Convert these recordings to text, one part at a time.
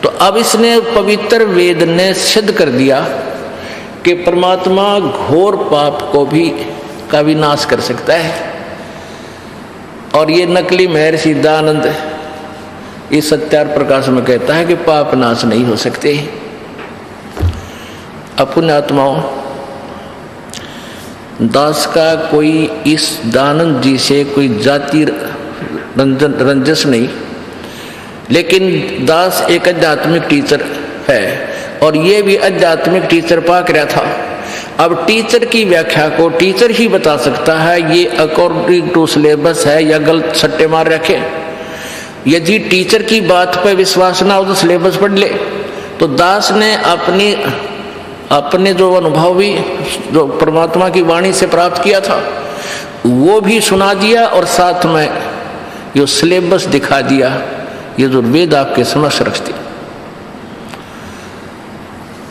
तो अब इसने पवित्र वेद ने सिद्ध कर दिया कि परमात्मा घोर पाप को भी का विनाश कर सकता है। और ये नकली महर्षि दयानंद इस सत्यार प्रकाश में कहता है कि पाप नाश नहीं हो सकते। अपुण्य आत्माओं, दास का कोई इस दयानंद जी से कोई जाति रंजस नहीं, लेकिन दास एक आध्यात्मिक टीचर है और ये भी आध्यात्मिक टीचर पाक रहा था। अब टीचर की व्याख्या को टीचर ही बता सकता है ये अकॉर्डिंग टू सिलेबस है या गलत सट्टे मार रखे। यदि टीचर की बात पर विश्वास ना हो तो सिलेबस पढ़ ले। तो दास ने अपने जो अनुभव भी जो परमात्मा की वाणी से प्राप्त किया था वो भी सुना दिया और साथ में ये सिलेबस दिखा दिया, ये जो वेद आपके समक्ष रख दिया।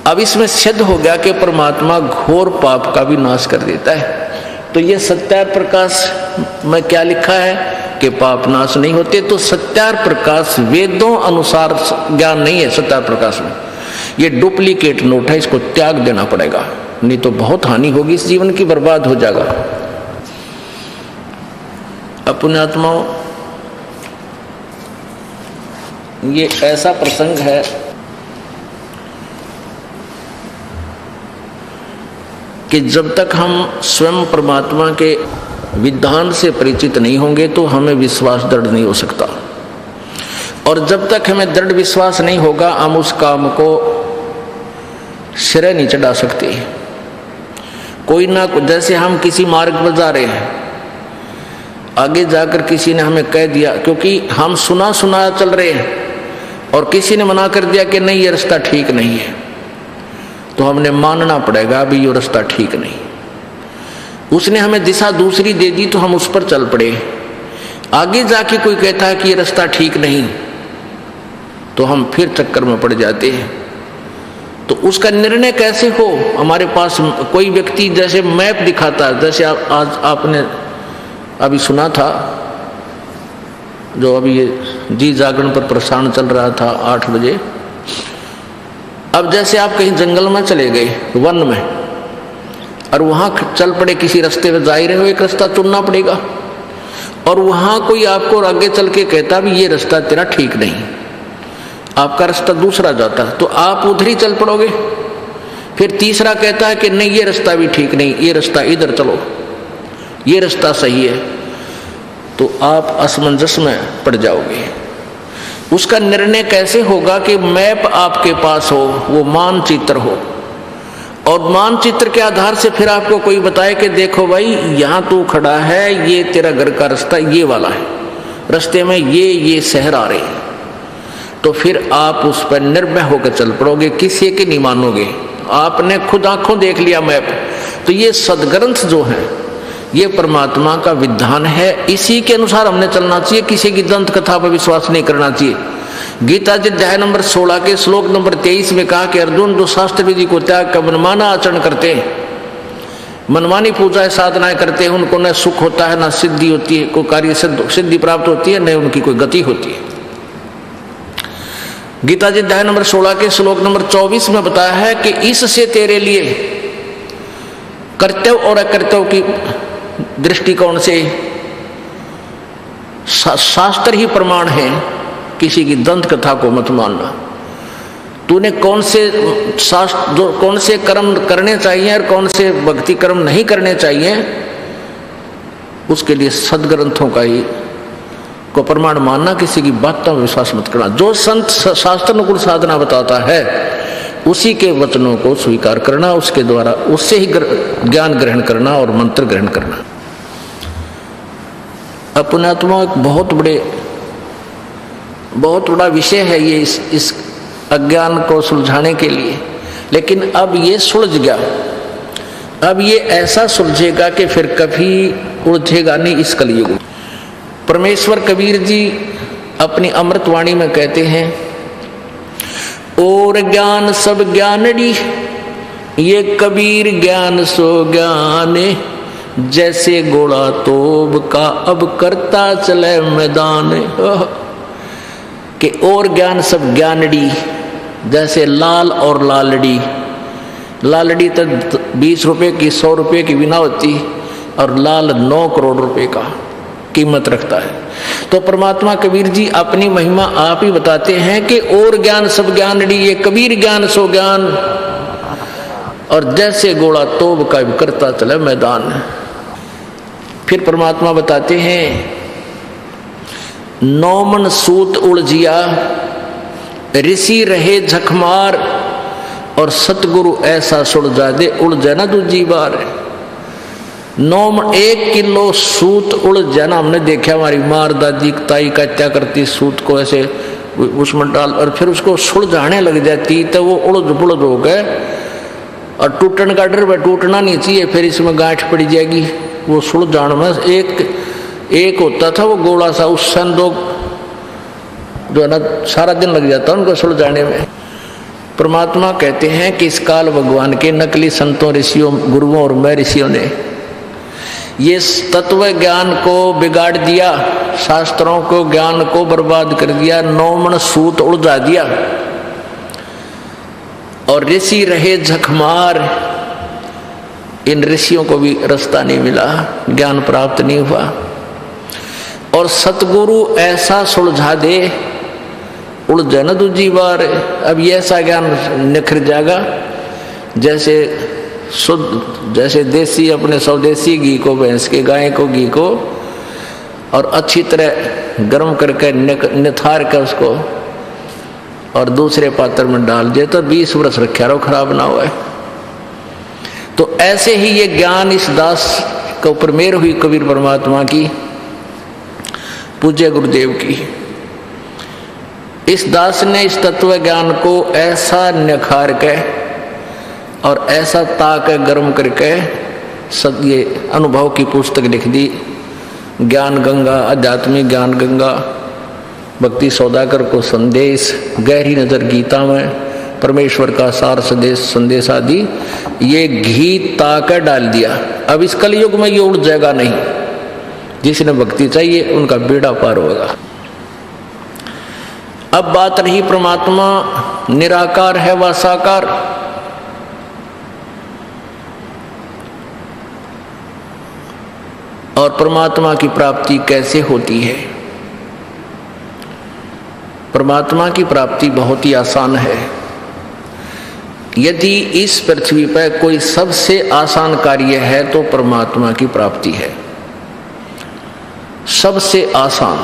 अब इसमें सिद्ध हो गया कि परमात्मा घोर पाप का भी नाश कर देता है। तो ये सत्यार प्रकाश में क्या लिखा है कि पाप नाश नहीं होते। तो सत्यार प्रकाश वेदों अनुसार ज्ञान नहीं है। सत्यार प्रकाश में ये डुप्लीकेट नोट है, इसको त्याग देना पड़ेगा, नहीं तो बहुत हानि होगी, इस जीवन की बर्बाद हो जाएगा। अपने आत्माओं, ये ऐसा प्रसंग है कि जब तक हम स्वयं परमात्मा के विधान से परिचित नहीं होंगे तो हमें विश्वास दृढ़ नहीं हो सकता। और जब तक हमें दृढ़ विश्वास नहीं होगा हम उस काम को सिरे नहीं चढ़ा सकते। कोई ना, जैसे हम किसी मार्ग पर जा रहे हैं, आगे जाकर किसी ने हमें कह दिया, क्योंकि हम सुना चल रहे हैं और किसी ने मना कर दिया कि नहीं ये रास्ता ठीक नहीं है, तो हमने मानना पड़ेगा अभी ये रास्ता ठीक नहीं। उसने हमें दिशा दूसरी दे दी तो हम उस पर चल पड़े। आगे जाके कोई कहता है कि ये रास्ता ठीक नहीं, तो हम फिर चक्कर में पड़ जाते हैं। तो उसका निर्णय कैसे हो? हमारे पास कोई व्यक्ति जैसे मैप दिखाता है, जैसे आज आपने अभी सुना था, जो अभी ये जी जागरण पर प्रसारण चल रहा था 8 बजे। अब जैसे आप कहीं जंगल में चले गए, वन में, और वहां चल पड़े किसी रास्ते पे, जा ही रहे हो, एक रास्ता चुनना पड़ेगा। और वहां कोई आपको आगे चल के कहता भी ये रास्ता तेरा ठीक नहीं, आपका रास्ता दूसरा जाता है, तो आप उधर ही चल पड़ोगे। फिर तीसरा कहता है कि नहीं ये रास्ता भी ठीक नहीं, ये रास्ता इधर चलो, ये रास्ता सही है, तो आप असमंजस में पड़ जाओगे। उसका निर्णय कैसे होगा कि मैप आपके पास हो, वो मानचित्र हो, और मानचित्र के आधार से फिर आपको कोई बताए कि देखो भाई यहाँ तू खड़ा है, ये तेरा घर का रास्ता ये वाला है, रास्ते में ये शहर आ रहे हैं, तो फिर आप उस पर निर्भय होकर चल पड़ोगे, किसी के नहीं मानोगे। आपने खुद आंखों देख लिया मैप। तो ये सदग्रंथ जो है ये परमात्मा का विधान है, इसी के अनुसार हमने चलना चाहिए, किसी की दंत कथा पर विश्वास नहीं करना चाहिए। गीता जी अध्याय नंबर 16 के श्लोक नंबर 23 में कहा कि अर्जुन जो शास्त्र विधि को त्याग कर मनमाना आचरण करते हैं, मनमानी पूजा साधनाएं करते हैं, उनको न सुख होता है, न सिद्धि होती है, कोई कार्य सिद्धि प्राप्त होती है, न उनकी कोई गति होती है। गीता जी अध्याय नंबर 16 के श्लोक नंबर 24 में बताया है कि इससे तेरे लिए कर्तव्य और अकर्तव्य की दृष्टिकोण से शास्त्र ही प्रमाण है, किसी की दंत कथा को मत मानना। तूने कौन से कर्म करने चाहिए और कौन से भक्ति कर्म नहीं करने चाहिए, उसके लिए सदग्रंथों का ही को प्रमाण मानना, किसी की बातों में विश्वास मत करना। जो संत शास्त्र अनुकूल साधना बताता है उसी के वचनों को स्वीकार करना, उसके द्वारा उससे ही ज्ञान ग्रहण करना और मंत्र ग्रहण करना। अपने आत्मा एक बहुत बड़ा विषय है ये, इस अज्ञान को सुलझाने के लिए। लेकिन अब ये सुलझ गया, अब ये ऐसा सुलझेगा कि फिर कभी उलझेगा नहीं इस कलयुग में। परमेश्वर कबीर जी अपनी अमृतवाणी में कहते हैं, और ज्ञान सब ज्ञानड़ी, ये कबीर ज्ञान सो ज्ञान, जैसे घोड़ा तोब का अब करता चले मैदान। कि और ज्ञान सब ज्ञानड़ी, जैसे लाल और लालड़ी, लालड़ी तो 20 रुपये की 100 रुपये की बिना होती, और लाल 9 करोड़ रुपए का कीमत रखता है। तो परमात्मा कबीर जी अपनी महिमा आप ही बताते हैं कि और ज्ञान सब ज्ञानड़ी, ये कबीर ज्ञान सो ज्ञान, और जैसे गोला तोब का भी करता चले मैदान। फिर परमात्मा बताते हैं, नौमन सूत उलझिया ऋषि रहे झकमार, और सतगुरु ऐसा सुलझा दे उलझे ना दूजी बार। 1 किलो सूत उलझ जाना हमने देखा, हमारी मार दादी ताई का क्या करती, सूत को ऐसे उसमें डाल और फिर उसको सुलझाने लग जाती, तो वो उलझ पुलझ हो गए और टूटने का डर, टूटना नहीं चाहिए, फिर इसमें गांठ पड़ जाएगी। वो सुलझाने में एक होता था वो गोला सा, उस संदोग जो है ना सारा दिन लग जाता उनको सुलझाने में। परमात्मा कहते हैं कि इस काल भगवान के नकली संतों, ऋषियों, गुरुओं और मैं ऋषियों ने ये तत्व ज्ञान को बिगाड़ दिया, शास्त्रों को ज्ञान को बर्बाद कर दिया, 9 मन सूत उलझा दिया, और ऋषि रहे झकमार। इन ऋषियों को भी रास्ता नहीं मिला, ज्ञान प्राप्त नहीं हुआ, और सतगुरु ऐसा सुलझा दे उलझे न दूजी बार। अब ये ऐसा ज्ञान निखर जाएगा जैसे शुद्ध, जैसे देसी अपने स्वदेशी घी को, भैंस के गाय को घी को और अच्छी तरह गर्म करके निथार कर उसको और दूसरे पात्र में डाल दिए तो 20 वर्ष रखा रहो, खराब ना हुआ। तो ऐसे ही ये ज्ञान इस दास के ऊपर मेहर हुई कबीर परमात्मा की, पूज्य गुरुदेव की। इस दास ने इस तत्व ज्ञान को ऐसा निखार के और ऐसा ताक गर्म करके सब ये अनुभव की पुस्तक लिख दी, ज्ञान गंगा, आध्यात्मिक ज्ञान गंगा, भक्ति सौदागर को संदेश, गहरी नजर गीता में, परमेश्वर का सार संदेश आदि, ये घी ताक डाल दिया। अब इस कलयुग में ये उड़ जाएगा नहीं, जिसने भक्ति चाहिए उनका बेड़ा पार होगा। अब बात रही परमात्मा निराकार है व साकार। और परमात्मा की प्राप्ति कैसे होती है? परमात्मा की प्राप्ति बहुत ही आसान है। यदि इस पृथ्वी पर कोई सबसे आसान कार्य है तो परमात्मा की प्राप्ति है, सबसे आसान।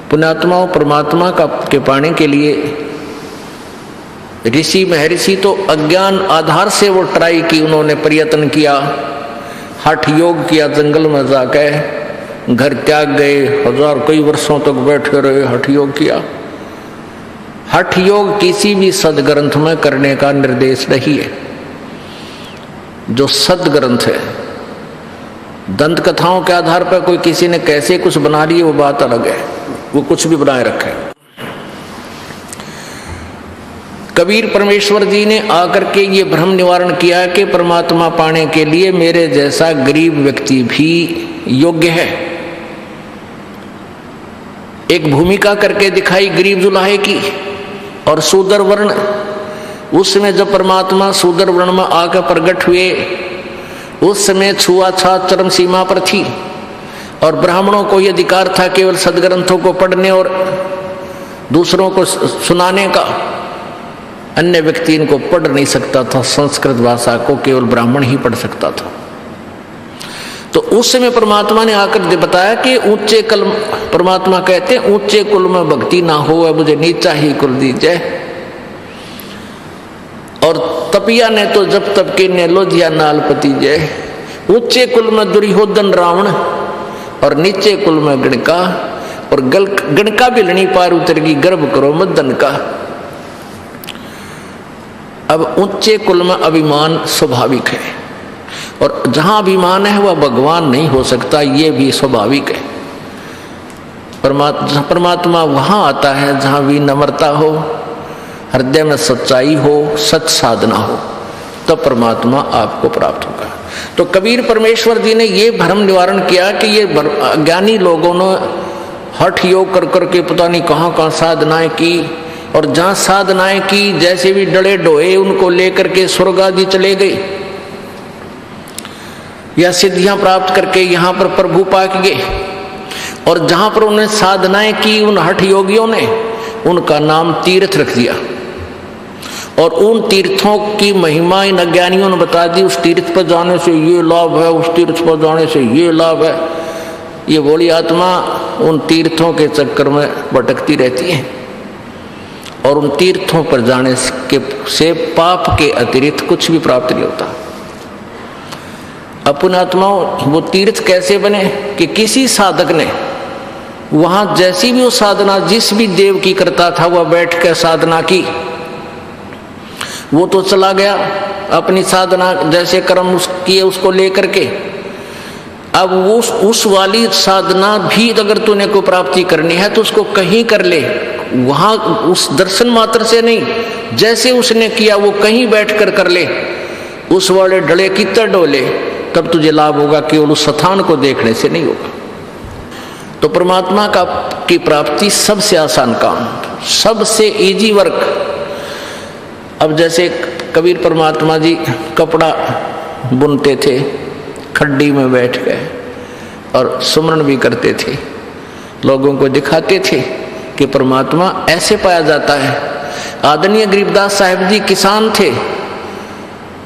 पुण्यात्माओं, परमात्मा का के पाने के लिए ऋषि महर्षि तो अज्ञान आधार से वो ट्राई की, उन्होंने प्रयत्न किया, हठ योग किया, जंगल में जाके घर त्याग गए, कई वर्षों तक बैठे रहे, हठ योग किया। हठ योग किसी भी सदग्रंथ में करने का निर्देश नहीं है। जो सदग्रंथ है, दंत कथाओं के आधार पर कोई किसी ने कैसे कुछ बना लिए वो बात अलग है, वो कुछ भी बनाए रखे। कबीर परमेश्वर जी ने आकर के ये भ्रम निवारण किया कि परमात्मा पाने के लिए मेरे जैसा गरीब व्यक्ति भी योग्य है। एक भूमिका करके दिखाई गरीब जुलाहे की और शूद्र वर्ण। उसमें जब परमात्मा शूद्र वर्ण में आकर प्रकट हुए, उस समय छुआछूत चरम सीमा पर थी और ब्राह्मणों को यह अधिकार था केवल सदग्रंथों को पढ़ने और दूसरों को सुनाने का। अन्य व्यक्ति इनको पढ़ नहीं सकता था, संस्कृत भाषा को केवल ब्राह्मण ही पढ़ सकता था। तो उस समय परमात्मा ने आकर बताया कि ऊंचे कुल, परमात्मा कहते हैं ऊंचे कुल में भक्ति ना हो, मुझे नीचा ही कुल दीजिए। और तपिया ने तो जब तब के ने लो दिया नालपति जय। ऊंचे कुल में दुर्योधन रावण और नीचे कुल में गणका, और गणका भी लड़ी पार उतरगी, गर्भ करो मदन का। अब ऊंचे कुल में अभिमान स्वाभाविक है, और जहां अभिमान है वह भगवान नहीं हो सकता, ये भी स्वाभाविक है। परमात्मा वहां आता है जहां विनम्रता हो, हृदय में सच्चाई हो, सच साधना हो, तब परमात्मा आपको प्राप्त होगा। तो कबीर परमेश्वर जी ने ये भ्रम निवारण किया कि ये अज्ञानी लोगों ने हठ योग कर करके पता नहीं कहाँ कहाँ साधनाएं की, और जहां साधनाएं की, जैसे भी डले डोए उनको लेकर के स्वर्ग आदि चले गए या सिद्धियां प्राप्त करके यहां पर प्रभु पाक गए। और जहां पर उन्हें साधनाएं की उन हठ योगियों ने, उनका नाम तीर्थ रख दिया और उन तीर्थों की महिमा इन अज्ञानियों ने बता दी। उस तीर्थ पर जाने से ये लाभ है, उस तीर्थ पर जाने से ये लाभ है। ये बोली आत्मा उन तीर्थों के चक्कर में भटकती रहती है और उन तीर्थों पर जाने से पाप के अतिरिक्त कुछ भी प्राप्त नहीं होता। अपने आत्माओं वो तीर्थ कैसे बने कि किसी साधक ने वहां जैसी भी वो साधना जिस भी देव की करता था वह बैठ कर साधना की, वो तो चला गया अपनी साधना जैसे कर्म किए उसको लेकर के। अब उस वाली साधना भी अगर तूने को प्राप्ति करनी है तो उसको कहीं कर ले, वहां उस दर्शन मात्र से नहीं, जैसे उसने किया वो कहीं बैठकर कर ले, उस वाले डले की डोले, तब तुझे लाभ होगा, केवल उस स्थान को देखने से नहीं होगा। तो परमात्मा की प्राप्ति सबसे आसान काम, सबसे इजी वर्क। अब जैसे कबीर परमात्मा जी कपड़ा बुनते थे, खड्डी में बैठ गए और सुमरण भी करते थे, लोगों को दिखाते थे कि परमात्मा ऐसे पाया जाता है। आदरणीय गरीबदास साहिब जी किसान थे,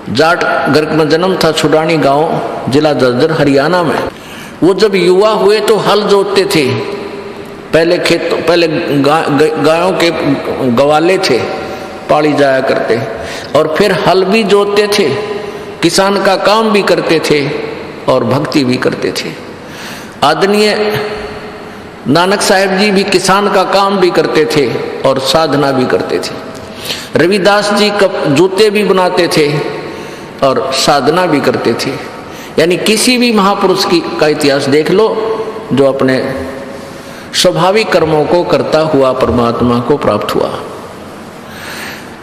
जाट गर्ग में जन्म था, छुड़ानी गांव, जिला जर्जर, हरियाणा में। वो जब युवा हुए तो हल जोतते थे, पहले गायों के गवाले थे, पाली जाया करते, और फिर हल भी जोतते थे, किसान का काम भी करते थे और भक्ति भी करते थे। आदरणीय नानक साहिब जी भी किसान का काम भी करते थे और साधना भी करते थे। रविदास जी जूते भी बनाते थे और साधना भी करते थे। यानी किसी भी महापुरुष का इतिहास देख लो जो अपने स्वाभाविक कर्मों को करता हुआ परमात्मा को प्राप्त हुआ।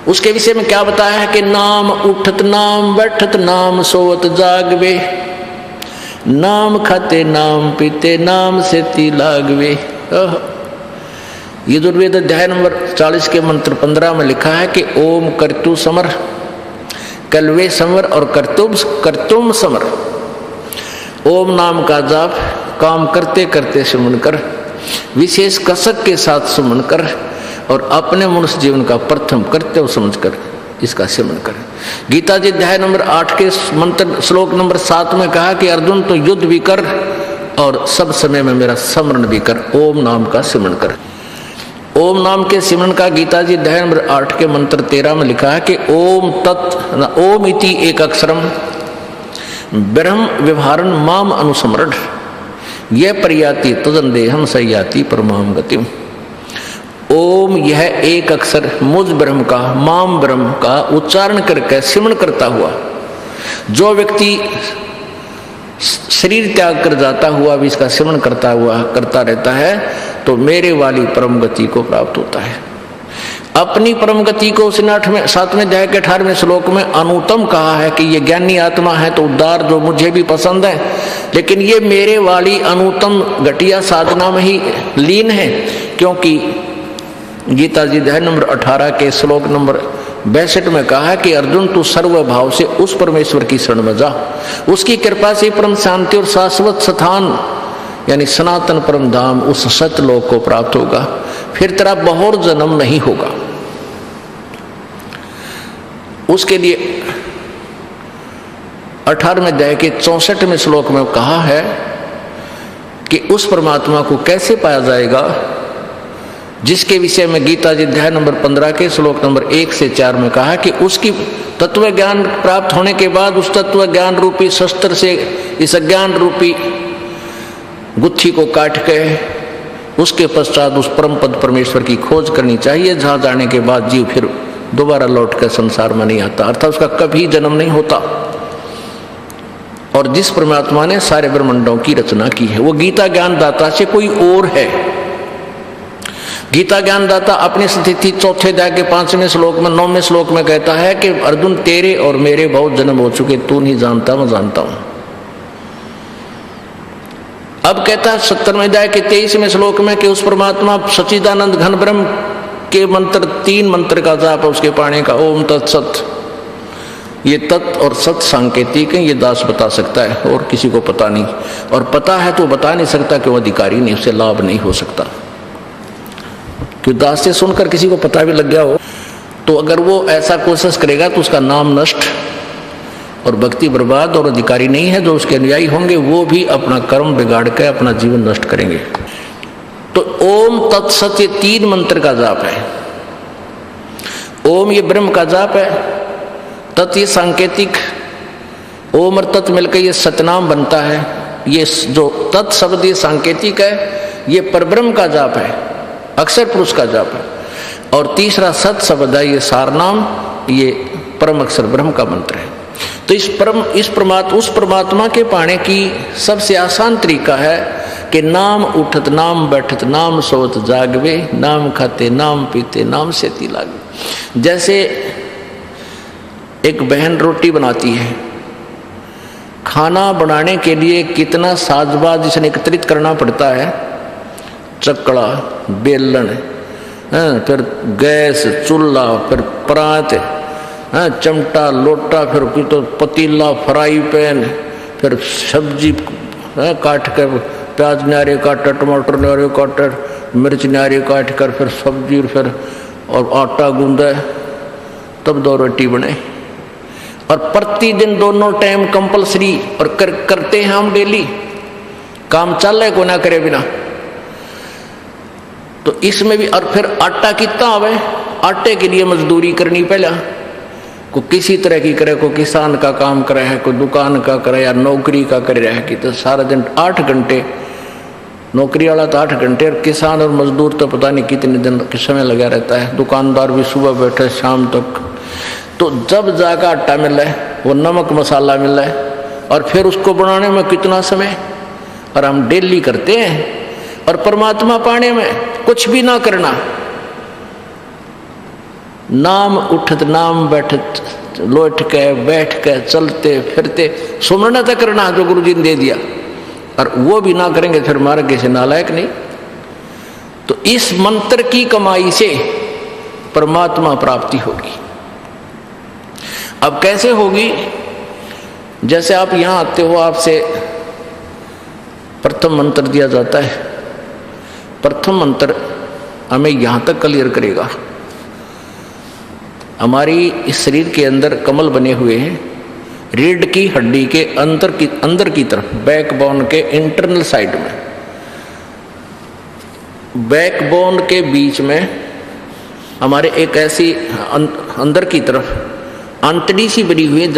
उसके विषय में क्या बताया है कि नाम उठत नाम बैठत नाम सोवत जागवे, नाम खाते नाम पीते नाम से ती लागवे। यजुर्वेद अध्याय नंबर 40 के मंत्र 15 में लिखा है कि ओम कर्तु समर, कलवे समर और कर्तुम समर। ओम नाम का जाप काम करते करते सुमन कर, विशेष कसक के साथ सुमन कर और अपने मनुष्य जीवन का प्रथम कर्तव्य समझकर इसका सेवन कर। गीता जी अध्याय नंबर 8 के मंत्र श्लोक नंबर 7 में कहा कि अर्जुन तो युद्ध भी कर और सब समय में मेरा स्मरण भी कर, ओम नाम का सिमरण कर। ओम नाम के सिमरण का गीता जी अध्याय नंबर 8 के मंत्र 13 में लिखा है कि ओम इति एक अक्षरम ब्रह्म व्यवहारन माम अनुस्मरण, यह परियाति तदन देहम सयाति परमाम गतिम। ओम यह एक अक्षर मुझ ब्रह्म का, माम ब्रह्म का उच्चारण करके सिमरण करता हुआ जो व्यक्ति शरीर त्याग कर जाता हुआ भी इसका सिमरण करता रहता है तो मेरे वाली परम गति को प्राप्त होता है। अपनी परम गति को उसने 7वें अध्याय के 18वें श्लोक में अनुतम कहा है कि ये ज्ञानी आत्मा है तो उद्धार जो मुझे भी पसंद है, लेकिन ये मेरे वाली अनुतम घटिया साधना में ही लीन है। क्योंकि गीता जी अध्याय नंबर 18 के श्लोक नंबर 62 में कहा है कि अर्जुन तू सर्व भाव से उस परमेश्वर की शरण में जा, उसकी कृपा से परम शांति और शाश्वत स्थान यानी सनातन परम धाम उस सतलोक को प्राप्त होगा, फिर तेरा बहुर जन्म नहीं होगा। उसके लिए 18वें अध्याय के 64वें श्लोक में कहा है कि उस परमात्मा को कैसे पाया जाएगा, जिसके विषय में गीता जी अध्याय नंबर 15 के श्लोक नंबर 1 से 4 में कहा कि उसकी तत्व ज्ञान प्राप्त होने के बाद उस तत्व ज्ञान रूपी शस्त्र से इस अज्ञान रूपी गुत्थी को काट के उसके पश्चात उस परम पद परमेश्वर की खोज करनी चाहिए, जहां जाने के बाद जीव फिर दोबारा लौट कर संसार में नहीं आता, अर्थात उसका कभी जन्म नहीं होता। और जिस परमात्मा ने सारे ब्रह्मांडों की रचना की है वो गीता ज्ञान दाता से कोई और है। गीता ज्ञान दाता अपनी स्थिति 4थे अध्याय के 5वें श्लोक में 9वें श्लोक में कहता है कि अर्जुन तेरे और मेरे बहुत जन्म हो चुके, तू नहीं जानता मैं जानता हूं। अब कहता है 70वें अध्याय के 23वें श्लोक में कि उस परमात्मा सच्चिदानंद घन ब्रह्म के मंत्र 3 मंत्र का जाप है उसके पाने का, ओम तत्सत। ये तत् और सत सांकेतिक है, ये दास बता सकता है और किसी को पता नहीं, और पता है तो बता नहीं सकता क्यों अधिकारी नहीं, उससे लाभ नहीं हो सकता। क्यों दास से सुनकर किसी को पता भी लग गया हो तो अगर वो ऐसा कोशिश करेगा तो उसका नाम नष्ट और भक्ति बर्बाद, और अधिकारी नहीं है जो उसके अनुयायी होंगे वो भी अपना कर्म बिगाड़ के अपना जीवन नष्ट करेंगे। तो ओम तत्सत ये 3 मंत्र का जाप है। ओम ये ब्रह्म का जाप है, तत् ये सांकेतिक, ओम और तत् मिलकर ये सतनाम बनता है। ये जो तत् शब्द ये सांकेतिक है, ये परब्रह्म का जाप है, अक्षर पुरुष का जाप है। और तीसरा सत शब्द है, ये सारनाम, ये परम अक्षर ब्रह्म का मंत्र है। तो उस परमात्मा के पाने की सबसे आसान तरीका है कि नाम उठत नाम बैठत नाम सोत जागवे, नाम खाते नाम पीते नाम सेती लागे। जैसे एक बहन रोटी बनाती है, खाना बनाने के लिए कितना साजबाज इसने एकत्रित करना पड़ता है, चकड़ा, बेलन, फिर गैस, चूल्हा, फिर परात, चमटा, लोटा, फिर तो पतीला, फ्राई पैन, फिर सब्जी काट कर, प्याज न्यारे काटा, टमाटर न्यारे काटा, मिर्च न्यारे काट कर, फिर सब्जी, फिर और आटा गूंदा, तब 2 रोटी बने। और प्रतिदिन दोनों टाइम कंपलसरी, और करते हैं हम डेली, काम चल रहे को ना करे बिना। तो इसमें भी, और फिर आटा कितना आवे, आटे के लिए मजदूरी करनी पहला, को किसी तरह की करे, को किसान का काम करे है, को दुकान का करे या नौकरी का करे रहे कि, तो सारा दिन 8 घंटे, नौकरी वाला तो 8 घंटे, और किसान और मजदूर तो पता नहीं कितने दिन के समय लगा रहता है, दुकानदार भी सुबह बैठे शाम तक। तो जब जाकर आटा मिल रहा है, वो नमक मसाला मिल रहा है, और फिर उसको बनाने में कितना समय, और हम डेली करते हैं। और परमात्मा पाने में कुछ भी ना करना, नाम उठत नाम बैठत, लोट के बैठ के चलते फिरते सुमरना तक करना जो गुरु जी ने दे दिया, और वो भी ना करेंगे फिर मार्ग कैसे, नालायक नहीं। तो इस मंत्र की कमाई से परमात्मा प्राप्ति होगी। अब कैसे होगी, जैसे आप यहां आते हो, आपसे प्रथम मंत्र दिया जाता है, प्रथम मंत्र हमें यहां तक क्लियर करेगा। हमारी इस शरीर के अंदर कमल बने हुए हैं, रीढ़ की हड्डी के अंदर की तरफ, बैकबोन के इंटरनल साइड में, बैकबोन के बीच में हमारे एक ऐसी अंदर की तरफ अंतड़ी सी बनी हुई है,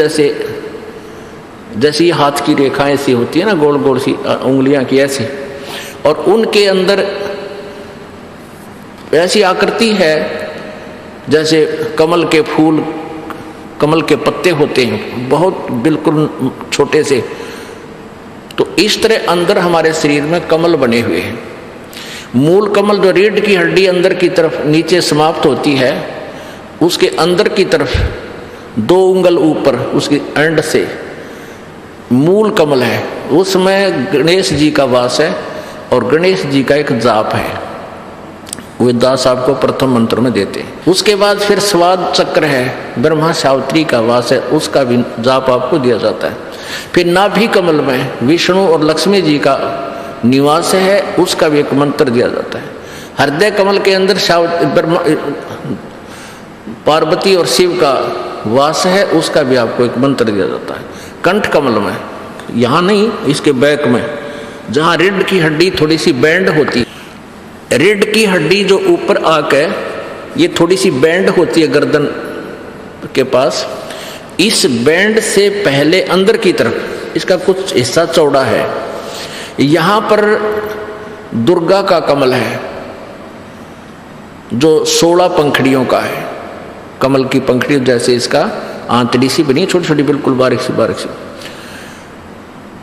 जैसे हाथ की रेखाएं ऐसी होती है ना, गोल गोल सी उंगलियां की ऐसी, और उनके अंदर ऐसी आकृति है जैसे कमल के फूल, कमल के पत्ते होते हैं, बहुत बिल्कुल छोटे से। तो इस तरह अंदर हमारे शरीर में कमल बने हुए हैं। मूल कमल जो रीढ़ की हड्डी अंदर की तरफ नीचे समाप्त होती है, उसके अंदर की तरफ 2 उंगल ऊपर उसके एंड से मूल कमल है, उसमें गणेश जी का वास है, और गणेश जी का एक जाप है, वे दास आपको प्रथम मंत्र में देते हैं। उसके बाद फिर स्वाद चक्र है, ब्रह्मा सावित्री का वास है, उसका भी जाप आपको दिया जाता है। फिर नाभि कमल में विष्णु और लक्ष्मी जी का निवास है, उसका भी एक मंत्र दिया जाता है। हृदय कमल के अंदर पार्वती और शिव का वास है, उसका भी आपको एक मंत्र दिया जाता है। कंठ कमल में, यहाँ नहीं, इसके बैक में, जहाँ रीढ़ की हड्डी थोड़ी सी बैंड होती है, रीढ़ की हड्डी जो ऊपर आके ये थोड़ी सी बैंड होती है गर्दन के पास, इस बैंड से पहले अंदर की तरफ इसका कुछ हिस्सा चौड़ा है, यहाँ पर दुर्गा का कमल है जो 16 पंखड़ियों का है। कमल की पंखड़ी जैसे इसका आंतड़ी सी बनी, छोटी छोटी बिल्कुल बारीक सी।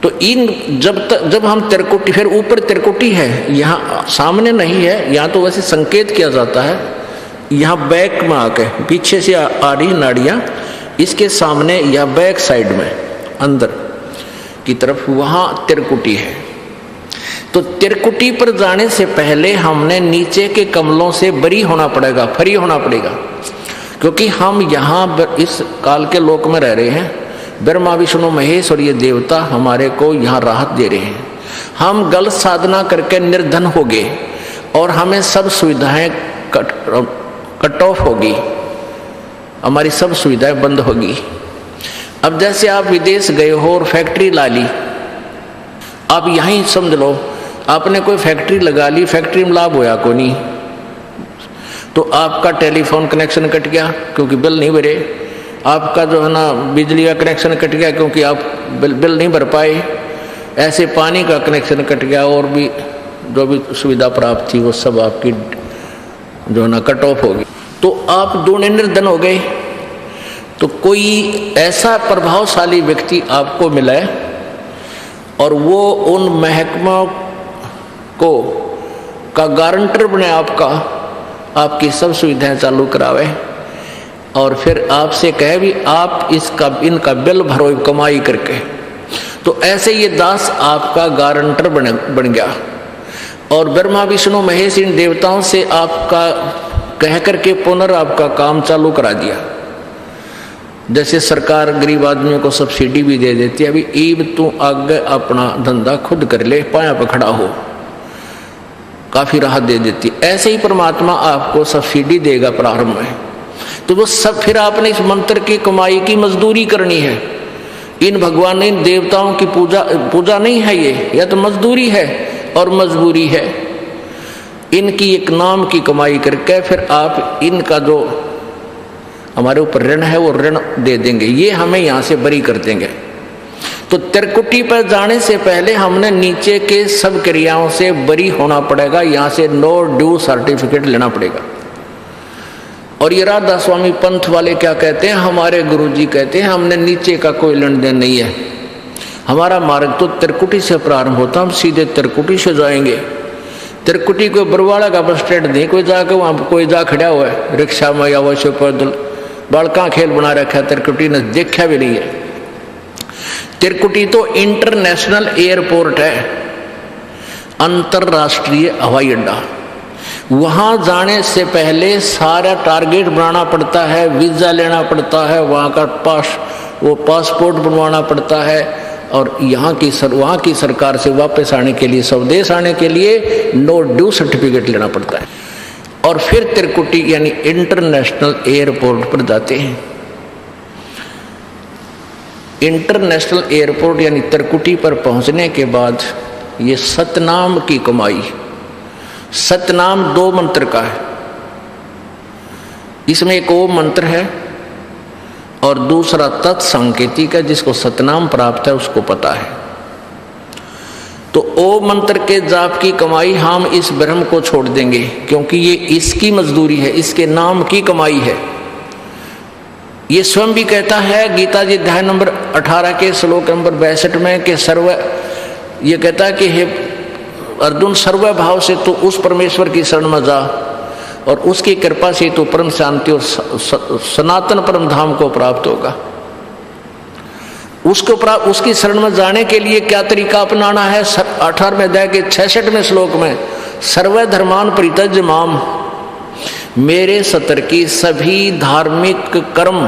तो इन जब हम त्रिकुटी, फिर ऊपर त्रिकुटी है, यहाँ सामने नहीं है, यहाँ तो वैसे संकेत किया जाता है, यहाँ बैक में आके पीछे से आ रही नाड़ियाँ, इसके सामने या बैक साइड में अंदर की तरफ वहाँ त्रिकुटी है। तो त्रिकुटी पर जाने से पहले हमने नीचे के कमलों से बरी होना पड़ेगा, फ्री होना पड़ेगा, क्योंकि हम यहाँ इस काल के लोक में रह रहे हैं। ब्रह्मा विष्णु महेश और ये देवता हमारे को यहाँ राहत दे रहे हैं। हम गलत साधना करके निर्धन हो गए और हमें सब सुविधाएं कट ऑफ होगी, हमारी सब सुविधाएं बंद होगी। अब जैसे आप विदेश गए हो और फैक्ट्री ला ली, आप यहीं समझ लो आपने कोई फैक्ट्री लगा ली, फैक्ट्री में लाभ होया को नहीं, तो आपका टेलीफोन कनेक्शन कट गया क्योंकि बिल नहीं भरे, आपका जो है ना बिजली का कनेक्शन कट गया क्योंकि आप बिल नहीं भर पाए, ऐसे पानी का कनेक्शन कट गया, और भी जो भी सुविधा प्राप्त थी वो सब आपकी जो है ना कट ऑफ होगी, तो आप दोनों निर्धन हो गए। तो कोई ऐसा प्रभावशाली व्यक्ति आपको मिला है और वो उन महकमा को का गारंटर बने आपका, आपकी सब सुविधाएं चालू करावे और फिर आपसे कहे भी आप इनका बिल भरो कमाई करके, तो ऐसे ये दास आपका गारंटर बन गया। और ब्रह्मा विष्णु महेश इन देवताओं से आपका कह करके पुनर् आपका काम चालू करा दिया। जैसे सरकार गरीब आदमियों को सब्सिडी भी दे देती है, अभी ईब तू आगे अपना धंधा खुद कर ले, पाया पर खड़ा हो, काफी राहत दे देती। ऐसे ही परमात्मा आपको सब्सिडी देगा प्रारंभ में, तो वो सब फिर आपने इस मंत्र की कमाई की मजदूरी करनी है। इन भगवान इन देवताओं की पूजा नहीं है ये, या तो मजदूरी है और मजबूरी है। इनकी एक नाम की कमाई करके फिर आप इनका जो हमारे ऊपर ऋण है वो ऋण दे देंगे, ये हमें यहाँ से बरी कर देंगे। तो त्रिकुटी पर जाने से पहले हमने नीचे के सब क्रियाओं से बरी होना पड़ेगा, यहाँ से नो ड्यू सर्टिफिकेट लेना पड़ेगा। और ये राधा स्वामी पंथ वाले क्या कहते हैं, हमारे गुरुजी कहते हैं हमने नीचे का कोई लेन देन नहीं है, हमारा मार्ग तो त्रिकुटी से प्रारंभ होता, हम सीधे त्रिकुटी से जाएंगे। त्रिकुटी को बरवाड़ा का बस स्टैंड नहीं, कोई जाकर वहाँ कोई जा खड़ा हुआ है रिक्शा में या वैसे पैदल, बालका खेल बना रखा है, त्रिकुटी ने देखा भी नहीं है। त्रिकुटी तो इंटरनेशनल एयरपोर्ट है, अंतरराष्ट्रीय हवाई अड्डा। वहां जाने से पहले सारा टारगेट बनाना पड़ता है, वीजा लेना पड़ता है, वहां का पासपोर्ट बनवाना पड़ता है, और वहाँ की सरकार से वापस आने के लिए, स्वदेश आने के लिए नो ड्यू सर्टिफिकेट लेना पड़ता है। और फिर त्रिकुटी यानी इंटरनेशनल एयरपोर्ट पर जाते हैं। इंटरनेशनल एयरपोर्ट यानी त्रिकुटी पर पहुंचने के बाद ये सतनाम की कमाई, सतनाम 2 मंत्र का है, इसमें एक ओम मंत्र है और दूसरा तत्संकेतिक है, जिसको सतनाम प्राप्त है उसको पता है। तो ओम मंत्र के जाप की कमाई हम इस ब्रह्म को छोड़ देंगे, क्योंकि ये इसकी मजदूरी है, इसके नाम की कमाई है। ये स्वयं भी कहता है गीता जी अध्याय नंबर 18 के श्लोक नंबर 62 में कि ये कहता है कि हे अर्जुन, सर्व भाव से तो उस परमेश्वर की शरण में जा और उसकी कृपा से तो परम शांति और सनातन परम धाम को प्राप्त होगा। उसकी शरण में जाने के लिए क्या तरीका अपनाना है? 18वें अध्याय के 66वें श्लोक में सर्व धर्मान परित्यज माम, मेरे सतर की सभी धार्मिक कर्म,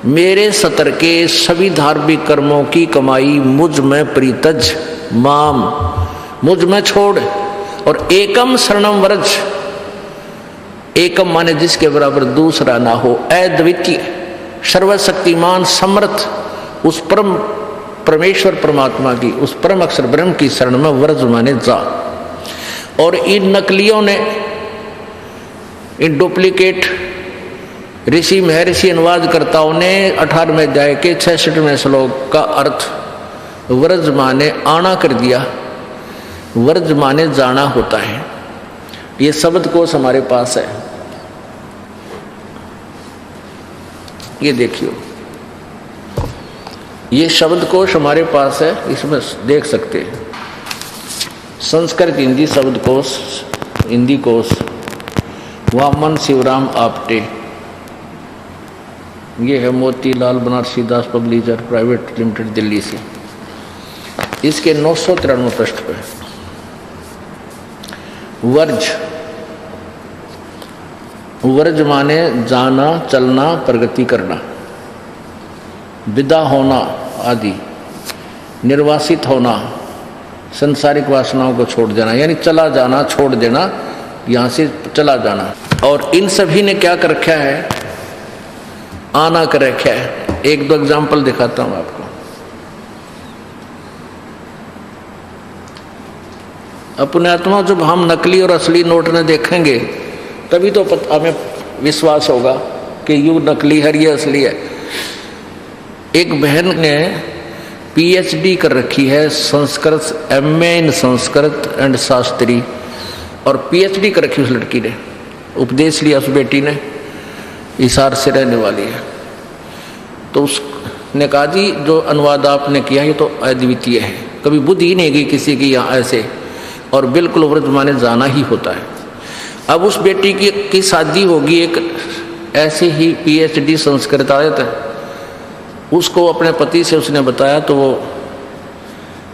मेरे सतर के सभी धार्मिक कर्मों की कमाई मुझ में परित्यज माम, मुझ में छोड़, और एकम शरणम व्रज, एकम माने जिसके बराबर दूसरा ना हो, अद्वितीय सर्वशक्तिमान समर्थ उस परम परमेश्वर परमात्मा की, उस परम अक्षर ब्रह्म की शरण में व्रज माने जा। और इन नकलियों ने, इन डुप्लीकेट ऋषि महर्षि अनुवादकर्ताओं ने 18वें अध्याय के 66वें श्लोक का अर्थ व्रज माने आना कर दिया। व्रज माने जाना होता है। ये शब्दकोश हमारे पास है, ये देखियो, ये शब्दकोश हमारे पास है, इसमें देख सकते हैं संस्कृत हिंदी शब्दकोश, हिंदी कोश, वामन शिवराम आपटे, ये है मोतीलाल बनारसी दास पब्लिशर प्राइवेट लिमिटेड दिल्ली से। इसके 993 पृष्ठ पे। वर्ज, वर्ज माने जाना, चलना, प्रगति करना, विदा होना आदि, निर्वासित होना, संसारिक वासनाओं को छोड़ देना, यानी चला जाना, छोड़ देना, यहां से चला जाना। और इन सभी ने क्या कर रखा है? आना कर रखा है। एक दो एग्जाम्पल दिखाता हूं आपको। अपने आत्मा जब हम नकली और असली नोट में देखेंगे तभी तो हमें विश्वास होगा कि यू नकली है, ये असली है। एक बहन ने पीएचडी कर रखी है Sanskrit, MA in Sanskrit and Shastri, और पीएचडी कर रखी उस लड़की ने। उपदेश लिया उस बेटी ने, हिसार से रहने वाली है। तो उसने कहा जी जो अनुवाद आपने किया ये तो अद्वितीय है, कभी बुद्धि ही नहीं गई किसी की यहाँ ऐसे, और बिल्कुल व्रत माने जाना ही होता है। अब उस बेटी की शादी होगी एक ऐसे ही पीएचडी संस्कृत आयत है, उसको अपने पति से उसने बताया तो वो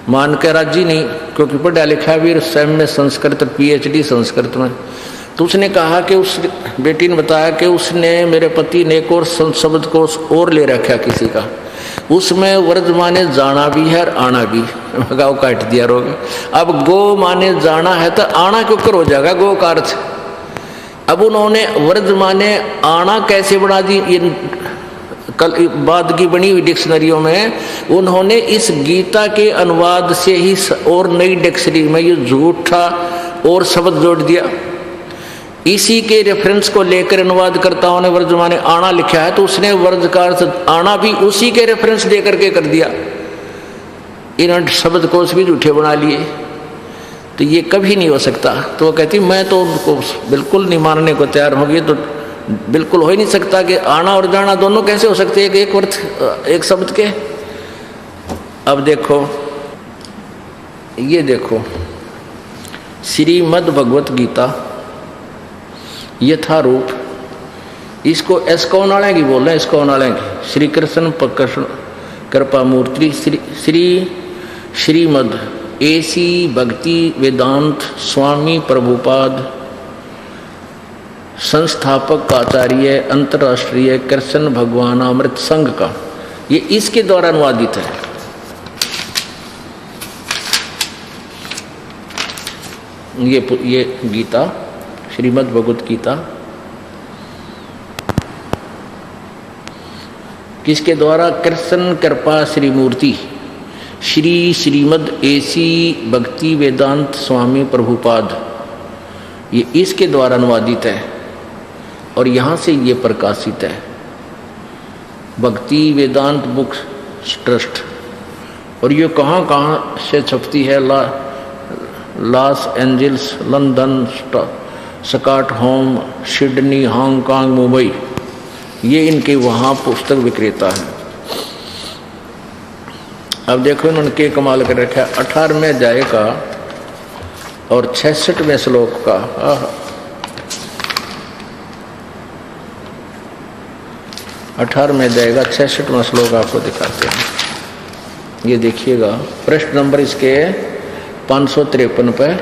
मान के राजी नहीं, क्योंकि पढ़ा लिखा भी स्वयं में संस्कृत, पीएचडी संस्कृत में। तो उसने कहा कि उस बेटी ने बताया कि उसने, मेरे पति ने एक और शब्द को और ले रखा किसी का, उसमें वर्ज माने जाना भी है और आना भी। गाँव काट दिया रोग। अब गो माने जाना है तो आना क्यों कर हो जाएगा गो का अर्थ। अब उन्होंने वर्ज माने आना कैसे बना दी, ये कल बाद की बनी हुई डिक्शनरियों में उन्होंने इस गीता के अनुवाद से ही और नई डिक्शनरी में ये झूठा और शब्द जोड़ दिया। इसी के रेफरेंस को लेकर अनुवादकर्ताओं ने वर्ज माने आना लिखा है, तो उसने वर्ज का अर्थ आना भी उसी के रेफरेंस दे करके कर दिया। इन्होंने शब्द कोश भी झूठे बना लिए, तो ये कभी नहीं हो सकता। तो वो कहती मैं तो उनको बिल्कुल नहीं मानने को तैयार होगी, तो बिल्कुल हो ही नहीं सकता कि आना और जाना दोनों कैसे हो सकते हैं एक अर्थ एक शब्द के। अब देखो, ये देखो श्रीमद् भगवत गीता यथारूप, इसको एस्कॉन वाले की बोल रहे हैं, एस्कॉन वाले की, श्री कृष्ण प्रकर्षण कृपा मूर्ति श्रीमद् एसी भक्ति वेदांत स्वामी प्रभुपाद संस्थापक आचार्य अंतर्राष्ट्रीय कृष्ण भगवान अमृत संघ का, ये इसके द्वारा अनुवादित है। ये गीता श्रीमद् भगवत गीता किसके द्वारा? कृष्ण कृपा श्री मूर्ति श्रीमद् एसी भक्ति वेदांत स्वामी प्रभुपाद, ये इसके द्वारा अनुवादित है और यहाँ से ये प्रकाशित है। भक्ति वेदांत बुक ट्रस्ट, और ये कहाँ कहाँ से छपती है? Los Angeles, London, Stockholm, Sydney, Hong Kong, Mumbai, ये इनके वहाँ पुस्तक विक्रेता हैं। अब देखो इन्होंने के कमाल कर रखा है। 18वें अध्याय का और 66वें श्लोक का, 18वें अध्याय का 66वां श्लोक आपको दिखाते हैं। ये देखिएगा, पृष्ठ नंबर इसके 553 पे,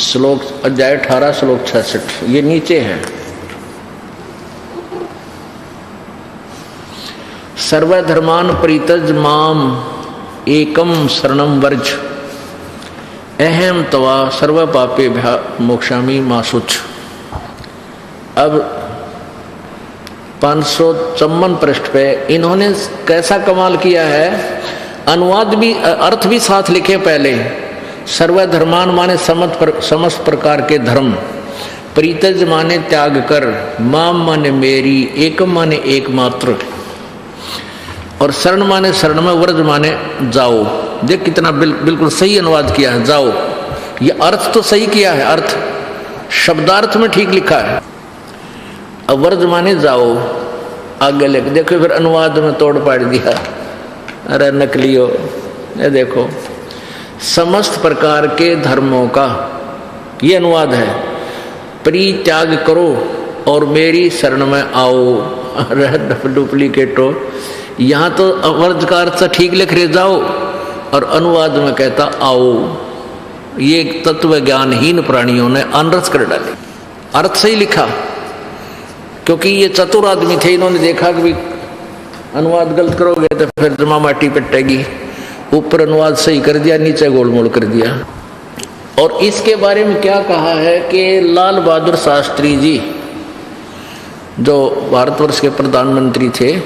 श्लोक अध्याय 18 श्लोक 66, ये नीचे है। सर्वधर्मान परित्यज माम एकम शरणम वर्ज अहम तवा सर्व पापे मोक्षामि मा शुच। अब 554 पृष्ठ पे इन्होंने कैसा कमाल किया है, अनुवाद भी अर्थ भी साथ लिखे पहले। सर्वधर्मान माने समस्त प्रकार के धर्म, परित्यज माने त्याग कर, माम माने मेरी, एकम माने एकमात्र, और शरण माने शरण में, वर्ज माने जाओ। देख कितना बिल्कुल सही अनुवाद किया है, जाओ। ये अर्थ तो सही किया है, अर्थ शब्दार्थ में ठीक लिखा है। अब वर्ज माने जाओ, आगे लेके देखो फिर अनुवाद में तोड़ पाड़ दिया। अरे नकली हो। ये देखो समस्त प्रकार के धर्मों का ये अनुवाद है, परित्याग करो और मेरी शरण में आओ। अरे डुप्लीकेट हो, यहाँ तो वर्ज का अर्थ ठीक लिख रहे, जाओ, और अनुवाद में कहता आओ। ये तत्व ज्ञानहीन प्राणियों ने अनरस कर डाले। अर्थ सही लिखा क्योंकि ये चतुर आदमी थे, इन्होंने देखा कि भी अनुवाद गलत करोगे तो फिर जमा माटी पिटेगी। ऊपर अनुवाद सही कर दिया, नीचे गोलमोल कर दिया। और इसके बारे में क्या कहा है कि लाल बहादुर शास्त्री जी जो भारतवर्ष के प्रधानमंत्री थे,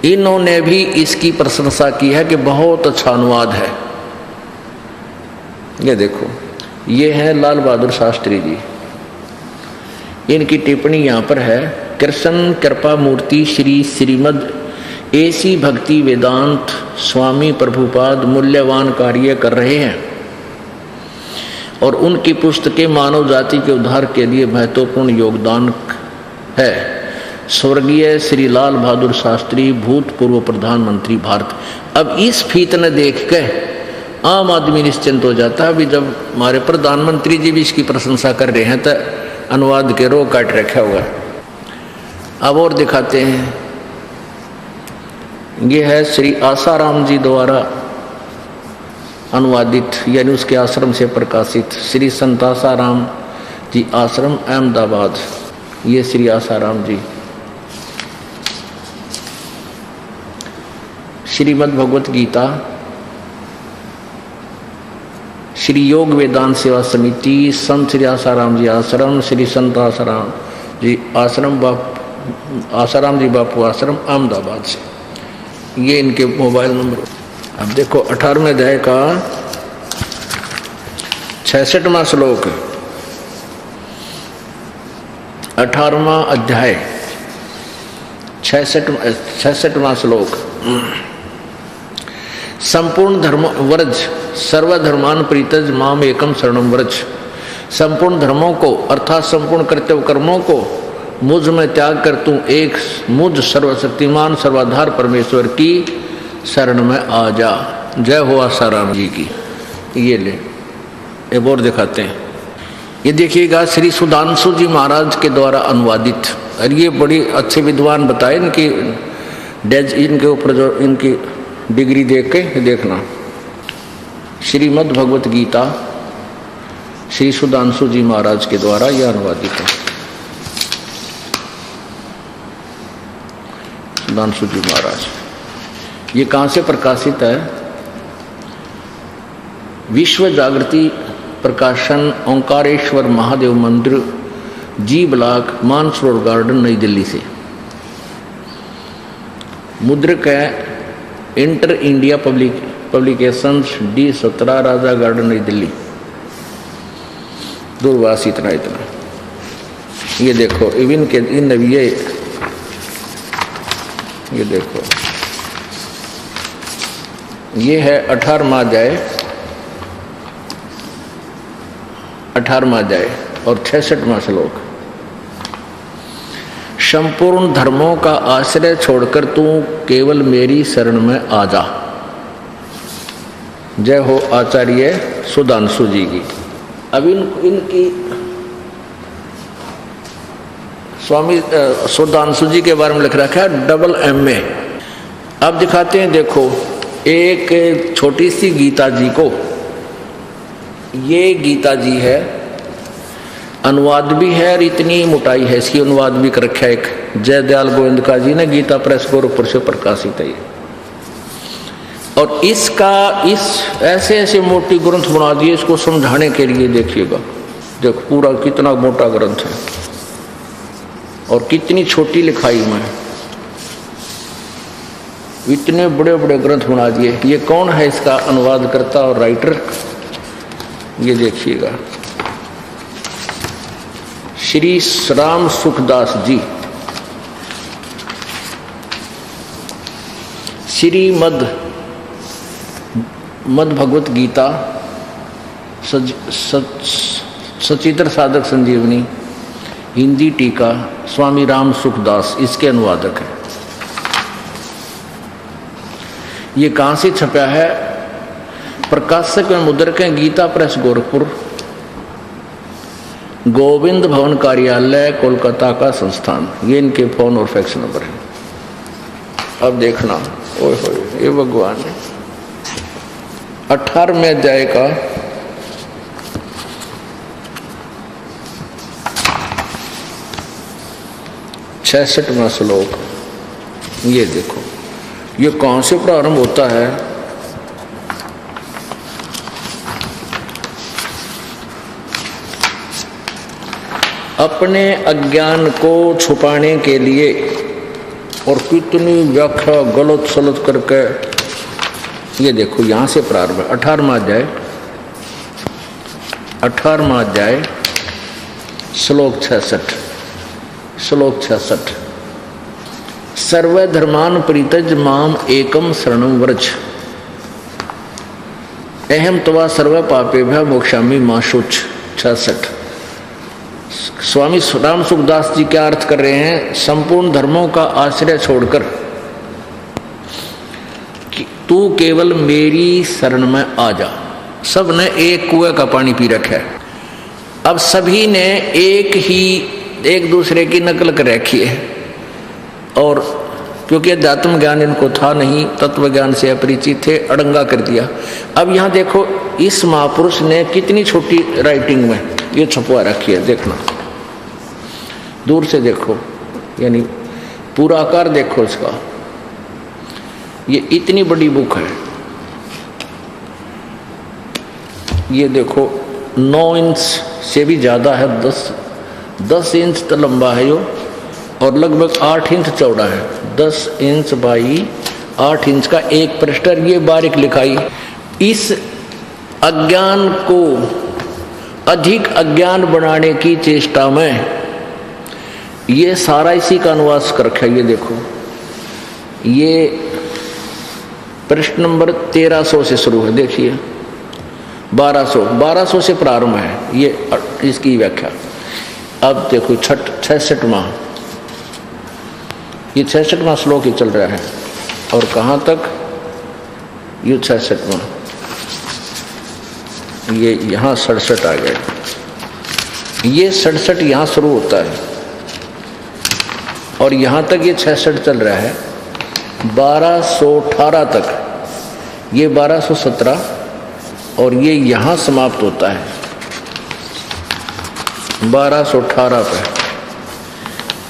इन्होंने भी इसकी प्रशंसा की है कि बहुत अच्छा अनुवाद है। ये देखो, ये है लाल बहादुर शास्त्री जी, इनकी टिप्पणी यहाँ पर है। कृष्ण कृपा मूर्ति श्री श्रीमद एसी भक्ति वेदांत स्वामी प्रभुपाद मूल्यवान कार्य कर रहे हैं और उनकी पुस्तकें मानव जाति के उद्धार के लिए महत्वपूर्ण योगदान है। स्वर्गीय श्री लाल बहादुर शास्त्री भूतपूर्व प्रधानमंत्री भारत। अब इस फीत ने देख के आम आदमी निश्चिंत हो जाता है। अभी जब हमारे प्रधानमंत्री जी भी इसकी प्रशंसा कर रहे हैं तो अनुवाद के रो काट रखा हुआ। अब और दिखाते हैं, ये है श्री आसाराम जी द्वारा अनुवादित यानी उसके आश्रम से प्रकाशित श्री संत आसाराम जी आश्रम अहमदाबाद। ये श्री आसाराम जी श्रीमद् भगवत गीता श्री योग वेदांत सेवा समिति संत श्री आसाराम जी आश्रम श्री संत आसाराम जी आश्रम आसाराम जी बापू आश्रम अहमदाबाद से। ये इनके मोबाइल नंबर। अब देखो 18वें अध्याय का 66वां श्लोक, 18वां अध्याय 66वां श्लोक। संपूर्ण धर्म व्रज सर्वधर्मान प्रीतज माम एकम शरणम व्रज। संपूर्ण धर्मों को अर्थात संपूर्ण कर्तव्य कर्मों को मुझ में त्याग कर तू एक मुझ सर्वशक्तिमान सर्वाधार परमेश्वर की शरण में आ जा। जय हो आसाराम जी की। ये ले एक और दिखाते हैं, ये देखिएगा श्री सुधांशु जी महाराज के द्वारा अनुवादित। और ये बड़ी अच्छे विद्वान बताए, इनकी इनके ऊपर जो इनकी डिग्री देख के देखना। श्रीमद् भगवत गीता श्री सुधांशु जी महाराज के द्वारा यह अनुवादित है। सुधांशु जी महाराज, ये कहाँ से प्रकाशित है? विश्व जागृति प्रकाशन, ओंकारेश्वर महादेव मंदिर, जी ब्लॉक, मानसरोवर गार्डन, नई दिल्ली से। मुद्रक है इंटर इंडिया पब्लिकेशंस, D17, राजा गार्डन, नई दिल्ली। दूरवास इतना। ये देखो इवन के इन ये देखो, ये है 18वां अध्याय और 66वां श्लोक। संपूर्ण धर्मों का आश्रय छोड़कर तू केवल मेरी शरण में आ जा। जय हो आचार्य सुधांशु जी की। अब इनकी स्वामी सुधांशु जी के बारे में लिख रखा है MA। अब दिखाते हैं, देखो एक छोटी सी गीता जी को, ये गीता जी है, अनुवाद भी है और इतनी मोटाई है इसकी, अनुवाद भी कर रखा है एक जयदयाल गोविंदका जी ने, गीता प्रेस गोरखपुर से प्रकाशित है ये। और इसका ऐसे ऐसे मोटी ग्रंथ बना दिए इसको समझाने के लिए। देखिएगा, देखो पूरा कितना मोटा ग्रंथ है और कितनी छोटी लिखाई में, इतने बड़े बड़े ग्रंथ बना दिए। ये कौन है इसका अनुवाद करता और राइटर? ये देखिएगा, श्री राम सुखदास जी। श्रीमद् भगवत गीता सचित्र साधक संजीवनी हिंदी टीका, स्वामी राम सुखदास इसके अनुवादक है। ये कहाँ से छपा है? प्रकाशक में मुद्रक है गीता प्रेस गोरखपुर, गोविंद भवन कार्यालय कोलकाता का संस्थान। ये इनके फोन और फैक्स नंबर है। अब देखना, ओए होए ये भगवान है। 18वें अध्याय का 66वां श्लोक। ये देखो, ये कौन से प्रारंभ होता है? अपने अज्ञान को छुपाने के लिए, और कितनी व्याख्या गलत सलत करके, ये देखो यहां से प्रारंभ है। 18वां अध्याय श्लोक 66। सर्वधर्मान परित्यज माम एकम शरणं व्रज, अहम त्वा सर्व पापेभ्यः मोक्षामि मा शुच। 66। स्वामी राम सुखदास जी क्या अर्थ कर रहे हैं? संपूर्ण धर्मों का आश्रय छोड़कर तू केवल मेरी शरण में आ जा। सब ने एक कुएं का पानी पी रखा है। अब सभी ने एक दूसरे की नकल कर रखी है, और क्योंकि अध्यात्म ज्ञान इनको था नहीं, तत्व ज्ञान से अपरिचित थे, अड़ंगा कर दिया। अब यहाँ देखो, इस महापुरुष ने कितनी छोटी राइटिंग में ये छपवा रखी है, देखना दूर से देखो, यानी पूरा आकार देखो इसका। ये इतनी बड़ी बुक है, ये देखो 9 इंच से भी ज़्यादा है, 10 इंच तो लंबा है यो, और लगभग 8 इंच चौड़ा है। 10 इंच बाई 8 इंच का एक पृष्ठ। ये बारीक लिखाई। इस अज्ञान को अधिक अज्ञान बनाने की चेष्टा में ये सारा इसी का अनुवाद कर रखा है। ये देखो, ये पृष्ठ नंबर 1300 से शुरू है, देखिए 1200 से प्रारंभ है ये इसकी व्याख्या। अब देखो 66वां, ये 66वां श्लोक ही चल रहा है, और कहाँ तक? ये 66वां, ये यहाँ 67 आ गया। ये 67 यहाँ शुरू होता है, और यहाँ तक ये 66 चल रहा है 1218 तक। ये 1217, और ये यहाँ समाप्त होता है 1218 पे।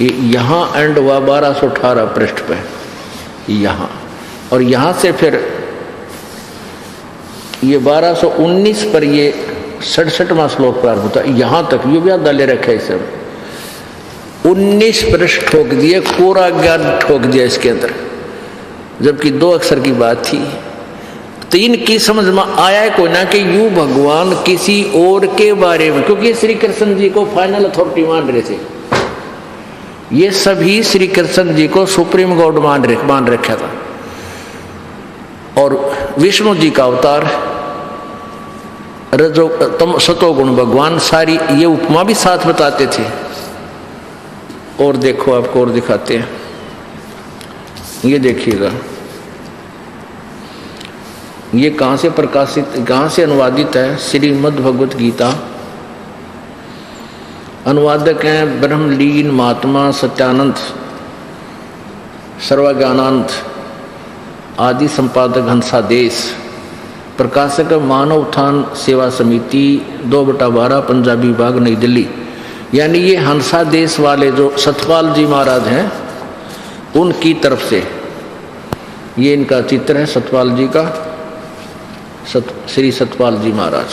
ये यहाँ एंड हुआ 1218 पृष्ठ पे यहाँ, और यहाँ से फिर ये 1219 पर ये 67वां श्लोक प्रारंभ होता है। यहाँ तक ये भी डाले रखे इसे 19 पृष्ठ ठोक दिए, कोरा ज्ञान ठोक दिया इसके अंदर, जबकि 2 अक्षर की बात थी। तो इनकी समझ में आया को ना कि यूं भगवान किसी और के बारे में, क्योंकि श्री कृष्ण जी को फाइनल अथॉरिटी मान रहे थे, ये सभी श्री कृष्ण जी को सुप्रीम गॉड मान रखा था, और विष्णु जी का अवतार सतोगुण भगवान, सारी ये उपमा भी साथ बताते थे। और देखो, आपको और दिखाते हैं, ये देखिएगा, ये कहाँ से प्रकाशित, कहाँ से अनुवादित है? श्रीमद् भगवत गीता। अनुवादक हैं ब्रह्मलीन महात्मा सत्यानंद सर्वज्ञानंद, आदि संपादक हंसादेश, प्रकाशक मानव उत्थान सेवा समिति 2/12 पंजाबी विभाग नई दिल्ली। यानी ये हंसादेश वाले जो सतपाल जी महाराज हैं उनकी तरफ से ये इनका चित्र है, सतपाल जी का, श्री सतपाल जी महाराज।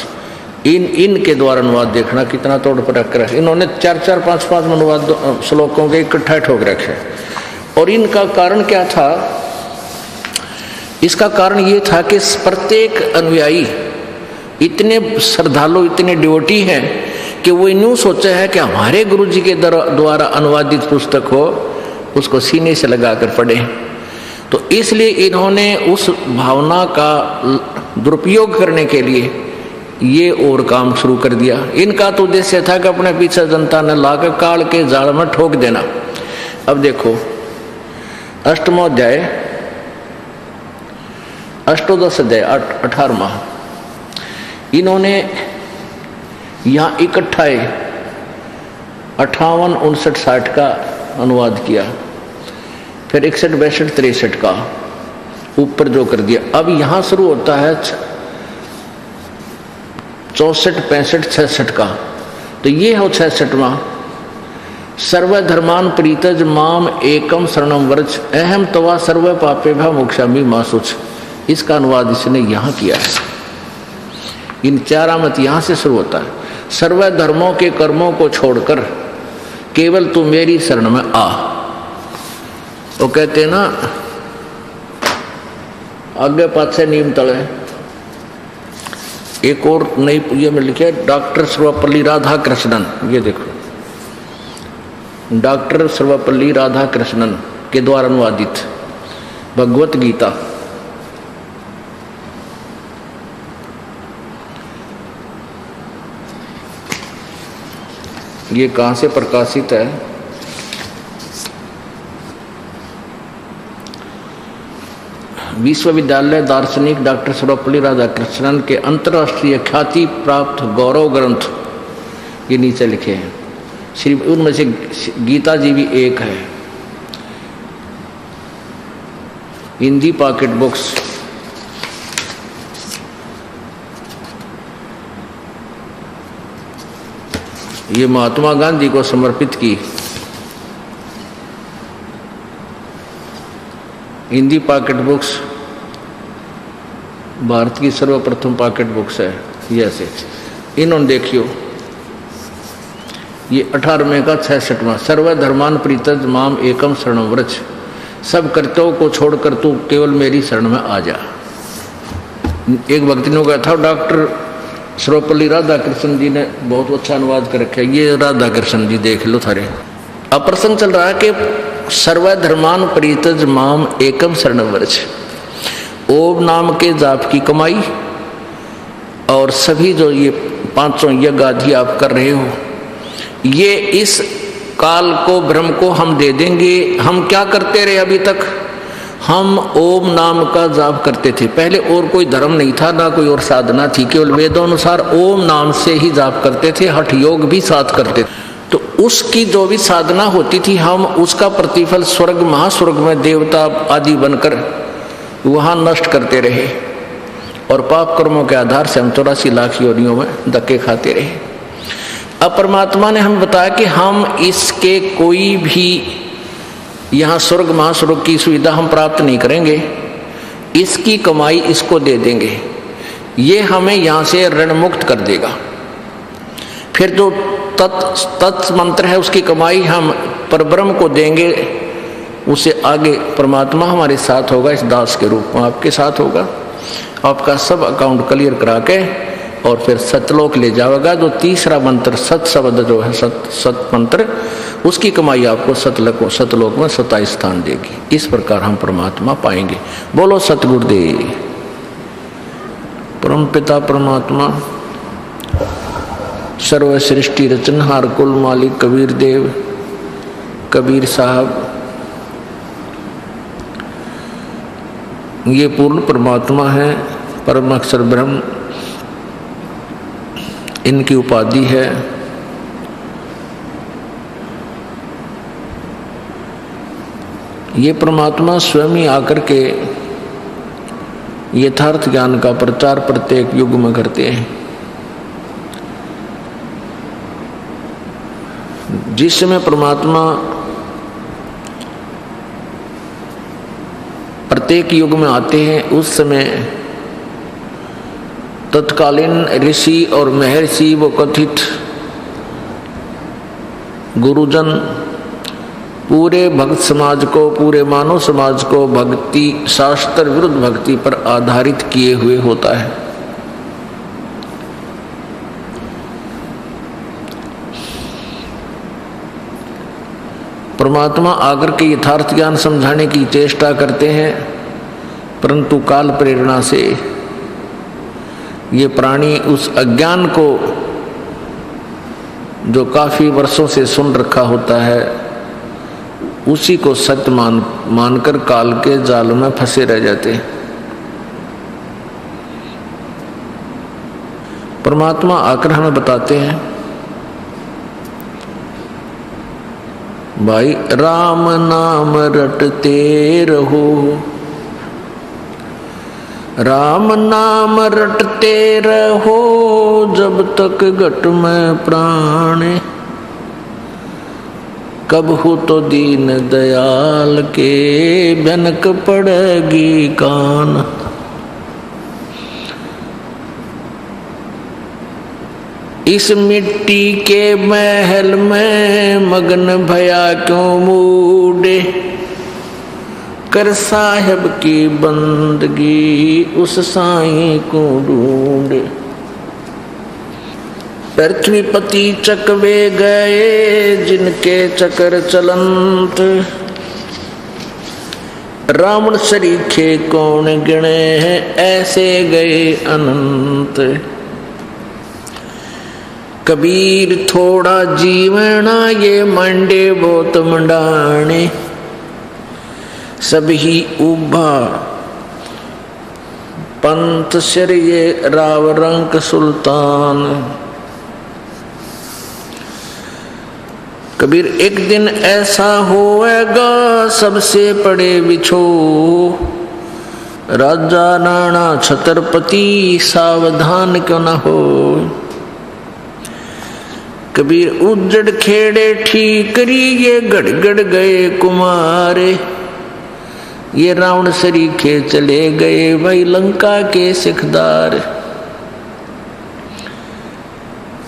इनके द्वारा अनुवाद देखना कितना तोड़ पटक कर, इन्होंने 4-4, 5-5 अनुवाद श्लोकों के इकट्ठा ठोक रखे। और इनका कारण क्या था? इसका कारण ये था कि प्रत्येक अनुयायी इतने श्रद्धालु, इतने डिवोटी हैं कि वो यूँ सोचा है कि हमारे गुरु जी के द्वारा अनुवादित पुस्तक हो, उसको सीने से लगाकर पढ़े। तो इसलिए इन्होंने उस भावना का दुरुपयोग करने के लिए ये और काम शुरू कर दिया। इनका तो उद्देश्य था कि अपने पीछे जनता ने लाकर काल के जाल में ठोक देना। अब देखो, अष्टमोध्याय, अष्टोदश अध्याय 18वां, इन्होंने यहाँ इकट्ठा 58, 59, 60 का अनुवाद किया, फिर 61, 62, 63 का ऊपर जो कर दिया। अब यहाँ शुरू होता है 64, 65, 66 का। तो ये हो 66वां, सर्वधर्मान प्रीतज माम एकम शरणम व्रज अहम तवा सर्व पापेभ्य मोक्षामि मा शुच। इसका अनुवाद इसने यहाँ किया है। इन चारामत यहाँ से शुरू होता है। सर्व धर्मों के कर्मों को छोड़कर केवल तू मेरी शरण में आ। वो कहते ना आगे पाछे नीम तले। एक और नई ये में लिखे डॉक्टर सर्वपल्ली राधा कृष्णन, ये देखो डॉक्टर सर्वपल्ली राधा कृष्णन के द्वारा अनुवादित भगवत गीता। ये कहाँ से प्रकाशित है? विश्वविद्यालय दार्शनिक डॉक्टर सर्वपल्ली राधाकृष्णन के अंतर्राष्ट्रीय ख्याति प्राप्त गौरव ग्रंथ, ये नीचे लिखे हैं। श्री उनमें से गीता जी भी एक है। हिंदी पॉकेट बुक्स, ये महात्मा गांधी को समर्पित की हिंदी पॉकेट बुक्स, भारत की सर्वप्रथम पॉकेट बुक्स है। ये ऐसे इन्होंने देखियो, ये 18वें का 66वां, सर्वधर्मान प्रीतज माम एकम शरणम व्रज। सब कर्तव्यों को छोड़कर तू केवल मेरी शरण में आ जा। एक भक्ति ने कहा था, डॉक्टर सर्वपल्ली राधाकृष्ण जी ने बहुत अच्छा अनुवाद कर रखा है। ये राधाकृष्ण जी देख लो थारे। अब प्रसंग चल रहा है कि सर्वधर्मान प्रीतज माम एकम शरण व्रज। ओम नाम के जाप की कमाई और सभी जो ये 500 यज्ञ आदि आप कर रहे हो, ये इस काल को भ्रम को हम दे देंगे। हम क्या करते रहे अभी तक? हम ओम नाम का जाप करते थे। पहले और कोई धर्म नहीं था, ना कोई और साधना थी, केवल वेदों अनुसार ओम नाम से ही जाप करते थे। हठ योग भी साथ करते थे। तो उसकी जो भी साधना होती थी, हम उसका प्रतिफल स्वर्ग महास्वर्ग में देवता आदि बनकर वहाँ नष्ट करते रहे और पाप कर्मों के आधार से हम 84 लाख योनियों में धक्के खाते रहे। अब परमात्मा ने हमें बताया कि हम इसके कोई भी यहाँ स्वर्ग महास्वर्ग की सुविधा हम प्राप्त नहीं करेंगे, इसकी कमाई इसको दे देंगे। ये हमें यहाँ से ऋण मुक्त कर देगा। फिर जो तत् मंत्र है उसकी कमाई हम परब्रह्म को देंगे। उसे आगे परमात्मा हमारे साथ होगा, इस दास के रूप में आपके साथ होगा। आपका सब अकाउंट क्लियर करा के और फिर सतलोक ले जाएगा। जो तीसरा मंत्र सत शब्द जो है, सत मंत्र, उसकी कमाई आपको सतलोक में 27 स्थान देगी। इस प्रकार हम परमात्मा पाएंगे। बोलो सतगुरुदेव। परम पिता परमात्मा सर्व सृष्टि रचनहार कुल मालिक कबीर देव, कबीर साहब, ये पूर्ण परमात्मा है, परम अक्षर ब्रह्म इनकी उपाधि है। ये परमात्मा स्वयं ही आकर के यथार्थ ज्ञान का प्रचार प्रत्येक युग में करते हैं। जिस समय परमात्मा प्रत्येक युग में आते हैं, उस समय तत्कालीन ऋषि और महर्षि वो कथित गुरुजन पूरे भक्त समाज को, पूरे मानव समाज को भक्ति शास्त्र विरुद्ध भक्ति पर आधारित किए हुए होता है। परमात्मा आकर के यथार्थ ज्ञान समझाने की चेष्टा करते हैं, परंतु काल प्रेरणा से ये प्राणी उस अज्ञान को जो काफी वर्षों से सुन रखा होता है, उसी को सत्य मानकर काल के जाल में फंसे रह जाते हैं। परमात्मा आकर हमें बताते हैं, भाई राम नाम रटते रहो, राम नाम रटते रहो जब तक घट में प्राण, कब हो तो दीन दयाल के भनक पड़ेगी कान। इस मिट्टी के महल में मगन भया क्यों मूडे, कर साहब की बंदगी उस साईं को ढूंढे। पृथ्वीपति चकवे गए जिनके चक्र चलंत, रावण सरीखे कौन गिने हैं ऐसे गए अनंत। कबीर थोड़ा जीवना ये मंडे बहुत मंडाने, सभी उभा पंथ सिर ये राव रंक सुल्तान। कबीर एक दिन ऐसा होएगा सबसे पड़े बिछो, राजा राणा छत्रपति सावधान क्यों न हो। कबीर उजड़ खेड़े ठीकरी ये गड़गड़ गए कुमारे, ये रावण सरीखे चले गए भाई लंका के सिखदार।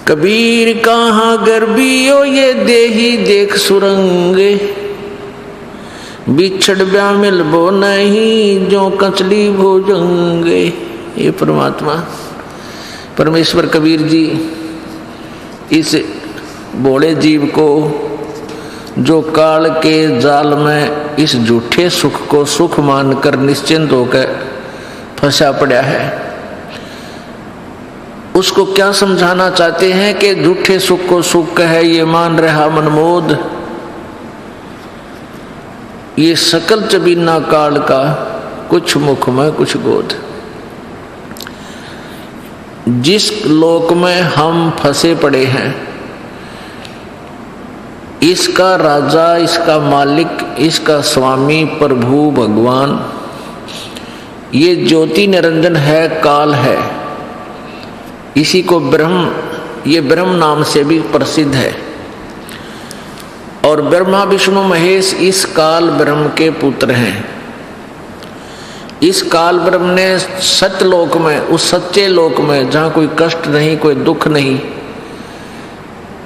कबीर कहाँ गर्बियो ये देही देख सुरंगे, बिछड़ ब्या मिलबो नहीं जो कचली भोजंगे। ये परमात्मा परमेश्वर कबीर जी इस भोले जीव को जो काल के जाल में इस झूठे सुख को सुख मानकर निश्चिंत होकर फंसा पड़ा है, उसको क्या समझाना चाहते हैं कि झूठे सुख को सुख है ये मान रहा मनमोद। ये सकल चबीना काल का कुछ मुख में कुछ गोद। जिस लोक में हम फंसे पड़े हैं इसका राजा, इसका मालिक, इसका स्वामी प्रभु भगवान ये ज्योति निरंजन है, काल है। इसी को ब्रह्म, ये ब्रह्म नाम से भी प्रसिद्ध है। और ब्रह्मा विष्णु महेश इस काल ब्रह्म के पुत्र हैं। इस काल ब्रह्म ने सत्यलोक में, उस सच्चे लोक में जहाँ कोई कष्ट नहीं, कोई दुख नहीं,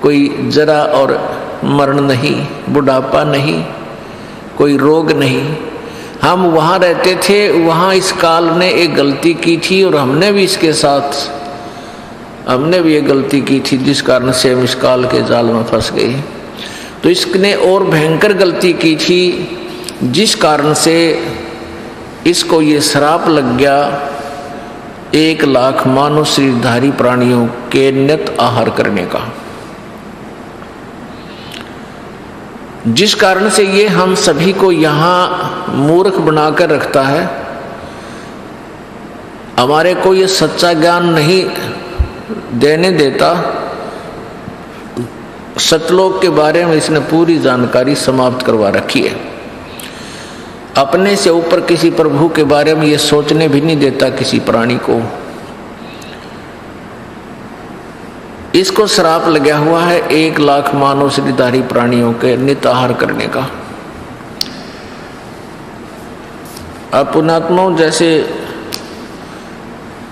कोई जरा और मरण नहीं, बुढ़ापा नहीं, कोई रोग नहीं, हम वहाँ रहते थे। वहाँ इस काल ने एक गलती की थी और हमने भी इसके साथ, हमने भी एक गलती की थी जिस कारण से हम इस काल के जाल में फंस गए। तो इसने और भयंकर गलती की थी जिस कारण से इसको ये श्राप लग गया 1 लाख मानव शरीरधारी प्राणियों के नित आहार करने का, जिस कारण से ये हम सभी को यहाँ मूर्ख बनाकर रखता है। हमारे को ये सच्चा ज्ञान नहीं देने देता। सतलोक के बारे में इसने पूरी जानकारी समाप्त करवा रखी है। अपने से ऊपर किसी प्रभु के बारे में ये सोचने भी नहीं देता किसी प्राणी को। इसको श्राप लगा हुआ है 1 लाख मानव शरीरधारी प्राणियों के नित आहार करने का। अब पुण्यात्माओं, जैसे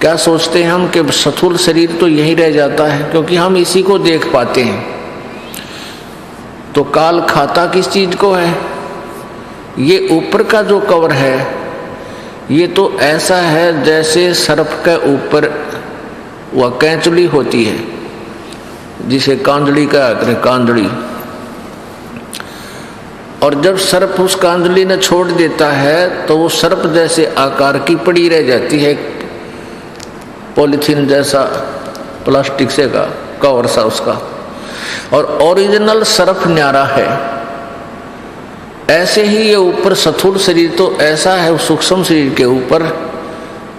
क्या सोचते हैं हम कि स्थूल शरीर तो यही रह जाता है, क्योंकि हम इसी को देख पाते हैं। तो काल खाता किस चीज को है? ये ऊपर का जो कवर है ये तो ऐसा है जैसे सर्प के ऊपर वह कैंचुली होती है, जिसे कांजली कहा करें, कांजली। और जब सर्प उस कांजली ने छोड़ देता है तो वो सर्प जैसे आकार की पड़ी रह जाती है, पॉलीथीन जैसा, प्लास्टिक से का कवर सा उसका। और ओरिजिनल सर्प न्यारा है। ऐसे ही ये ऊपर स्थूल शरीर तो ऐसा है सूक्ष्म शरीर के ऊपर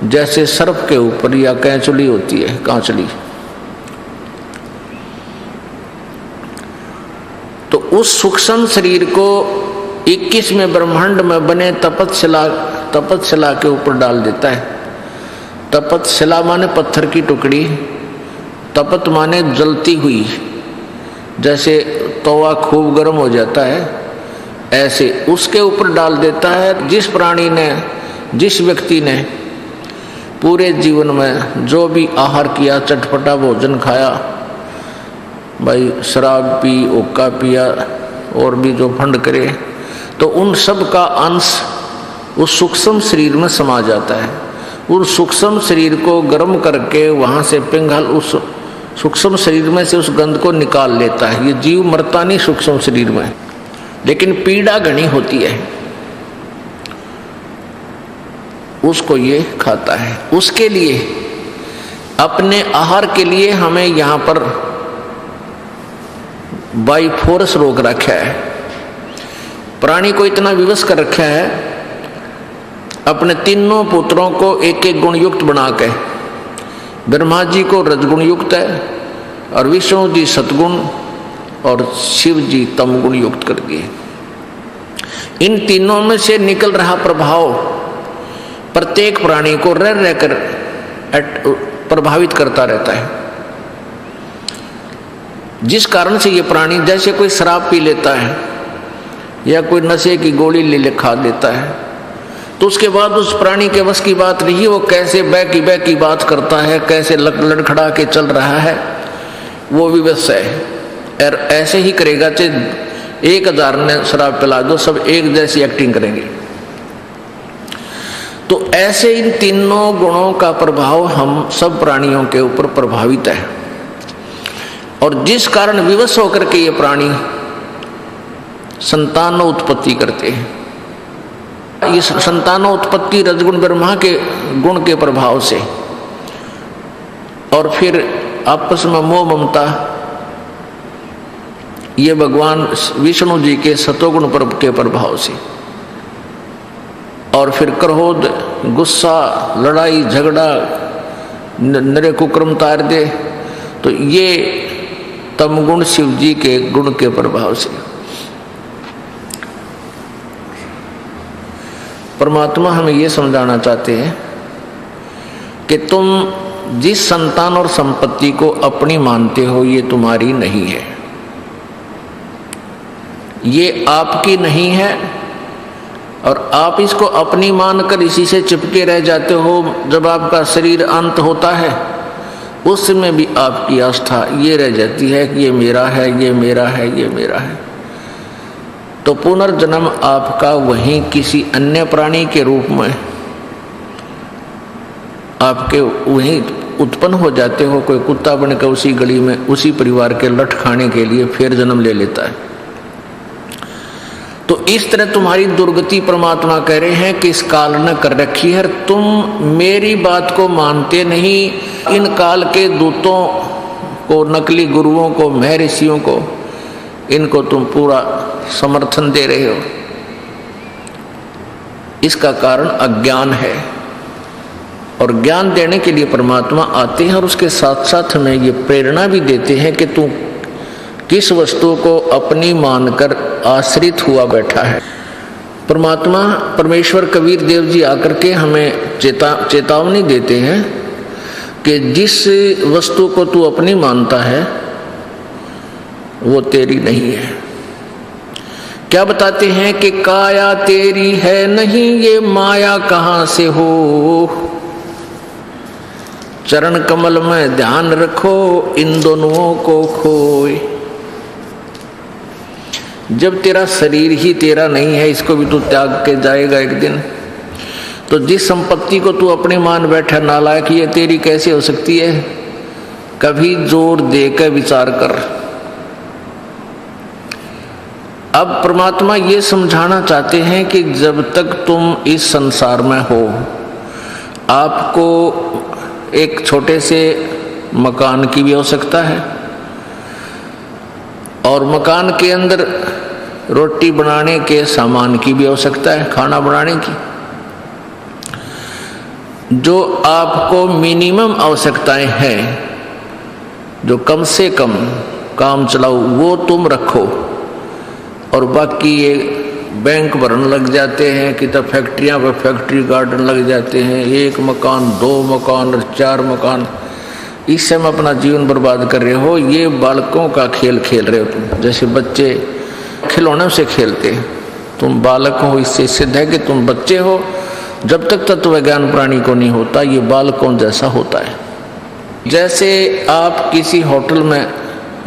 जैसे सर्प के ऊपर या कैंचुली होती है, कांचली। तो उस सूक्ष्म शरीर को 21वें ब्रह्मांड में बने तपस्या के ऊपर डाल देता है। तपत शिला माने पत्थर की टुकड़ी, तपत माने जलती हुई, जैसे तवा खूब गर्म हो जाता है ऐसे उसके ऊपर डाल देता है। जिस प्राणी ने, जिस व्यक्ति ने पूरे जीवन में जो भी आहार किया, चटपटा भोजन खाया, भाई शराब पी, हुक्का पिया और भी जो फंड करे, तो उन सब का अंश उस सूक्ष्म शरीर में समा जाता है। उस सूक्ष्म शरीर को गर्म करके वहाँ से पिंगल उस सूक्ष्म शरीर में से उस गंध को निकाल लेता है। ये जीव मरता नहीं सूक्ष्म शरीर में, लेकिन पीड़ा घनी होती है, उसको ये खाता है। उसके लिए, अपने आहार के लिए हमें यहाँ पर बाई फोर्स रोक रखा है। प्राणी को इतना विवश कर रखा है, अपने तीनों पुत्रों को एक एक गुण युक्त बना के, ब्रह्मा जी को रजगुण युक्त है और विष्णु जी सतगुण और शिव जी तमगुण युक्त कर दिए। इन तीनों में से निकल रहा प्रभाव प्रत्येक प्राणी को रह रहकर प्रभावित करता रहता है, जिस कारण से ये प्राणी, जैसे कोई शराब पी लेता है या कोई नशे की गोली ले खा लेता है, तो उसके बाद उस प्राणी के बस की बात नहीं, वो कैसे बै की बात करता है, कैसे लड़खड़ा के चल रहा है, वो विवश है। और ऐसे ही करेगा, चाहे 1000 ने शराब पिला दो, सब एक जैसी एक्टिंग करेंगे। तो ऐसे इन तीनों गुणों का प्रभाव हम सब प्राणियों के ऊपर प्रभावित है, और जिस कारण विवश होकर के ये प्राणी संतानोत्पत्ति करते हैं। ये संतानोत्पत्ति रजगुण ब्रह्मा के गुण के प्रभाव से, और फिर आपस में मोह ममता ये भगवान विष्णु जी के सतोगुण के प्रभाव से, और फिर क्रोध, गुस्सा, लड़ाई झगड़ा, नरे कुक्रम तार दे, तो ये तमगुण शिव जी के गुण के प्रभाव से। परमात्मा हमें ये समझाना चाहते हैं कि तुम जिस संतान और संपत्ति को अपनी मानते हो, ये तुम्हारी नहीं है, ये आपकी नहीं है, और आप इसको अपनी मानकर इसी से चिपके रह जाते हो। जब आपका शरीर अंत होता है, उस समय भी आपकी आस्था ये रह जाती है कि ये मेरा है, ये मेरा है, ये मेरा है। तो पुनर्जन्म आपका वहीं किसी अन्य प्राणी के रूप में आपके वहीं उत्पन्न हो जाते हो। कोई कुत्ता बनकर उसी गली में उसी परिवार के लठ खाने के लिए फिर जन्म ले लेता है। तो इस तरह तुम्हारी दुर्गति परमात्मा कह रहे हैं कि इस काल ने कर रखी है, तुम मेरी बात को मानते नहीं। इन काल के दूतों को, नकली गुरुओं को, महर्षियों को, इनको तुम पूरा समर्थन दे रहे हो। इसका कारण अज्ञान है, और ज्ञान देने के लिए परमात्मा आते हैं, और उसके साथ साथ हमें ये प्रेरणा भी देते हैं कि तू किस वस्तु को अपनी मानकर आश्रित हुआ बैठा है। परमात्मा परमेश्वर कबीर देव जी आकर के हमें चेतावनी देते हैं कि जिस वस्तु को तू अपनी मानता है वो तेरी नहीं है। क्या बताते हैं कि काया तेरी है नहीं, ये माया कहाँ से हो। चरण कमल में ध्यान रखो, इन दोनों को खोए। जब तेरा शरीर ही तेरा नहीं है, इसको भी तू त्याग के जाएगा एक दिन, तो जिस संपत्ति को तू अपनी मान बैठा नालायक, ये तेरी कैसे हो सकती है। कभी जोर देकर विचार कर। अब परमात्मा ये समझाना चाहते हैं कि जब तक तुम इस संसार में हो, आपको एक छोटे से मकान की भी आवश्यकता है, और मकान के अंदर रोटी बनाने के सामान की भी आवश्यकता है, खाना बनाने की। जो आपको मिनिमम आवश्यकताएं हैं, जो कम से कम काम चलाओ, वो तुम रखो, और बाकी ये बैंक भरने लग जाते हैं, कि तब फैक्ट्रियां पर फैक्ट्री गार्डन लग जाते हैं, 1 मकान 2 मकान और 4 मकान, इस समय अपना जीवन बर्बाद कर रहे हो। ये बालकों का खेल खेल रहे हो तुम, जैसे बच्चे खिलौनों से खेलते हैं। तुम बालक हो, इससे सिद्ध है कि तुम बच्चे हो। जब तक तत्व ज्ञान प्राणी को नहीं होता, ये बालकों जैसा होता है। जैसे आप किसी होटल में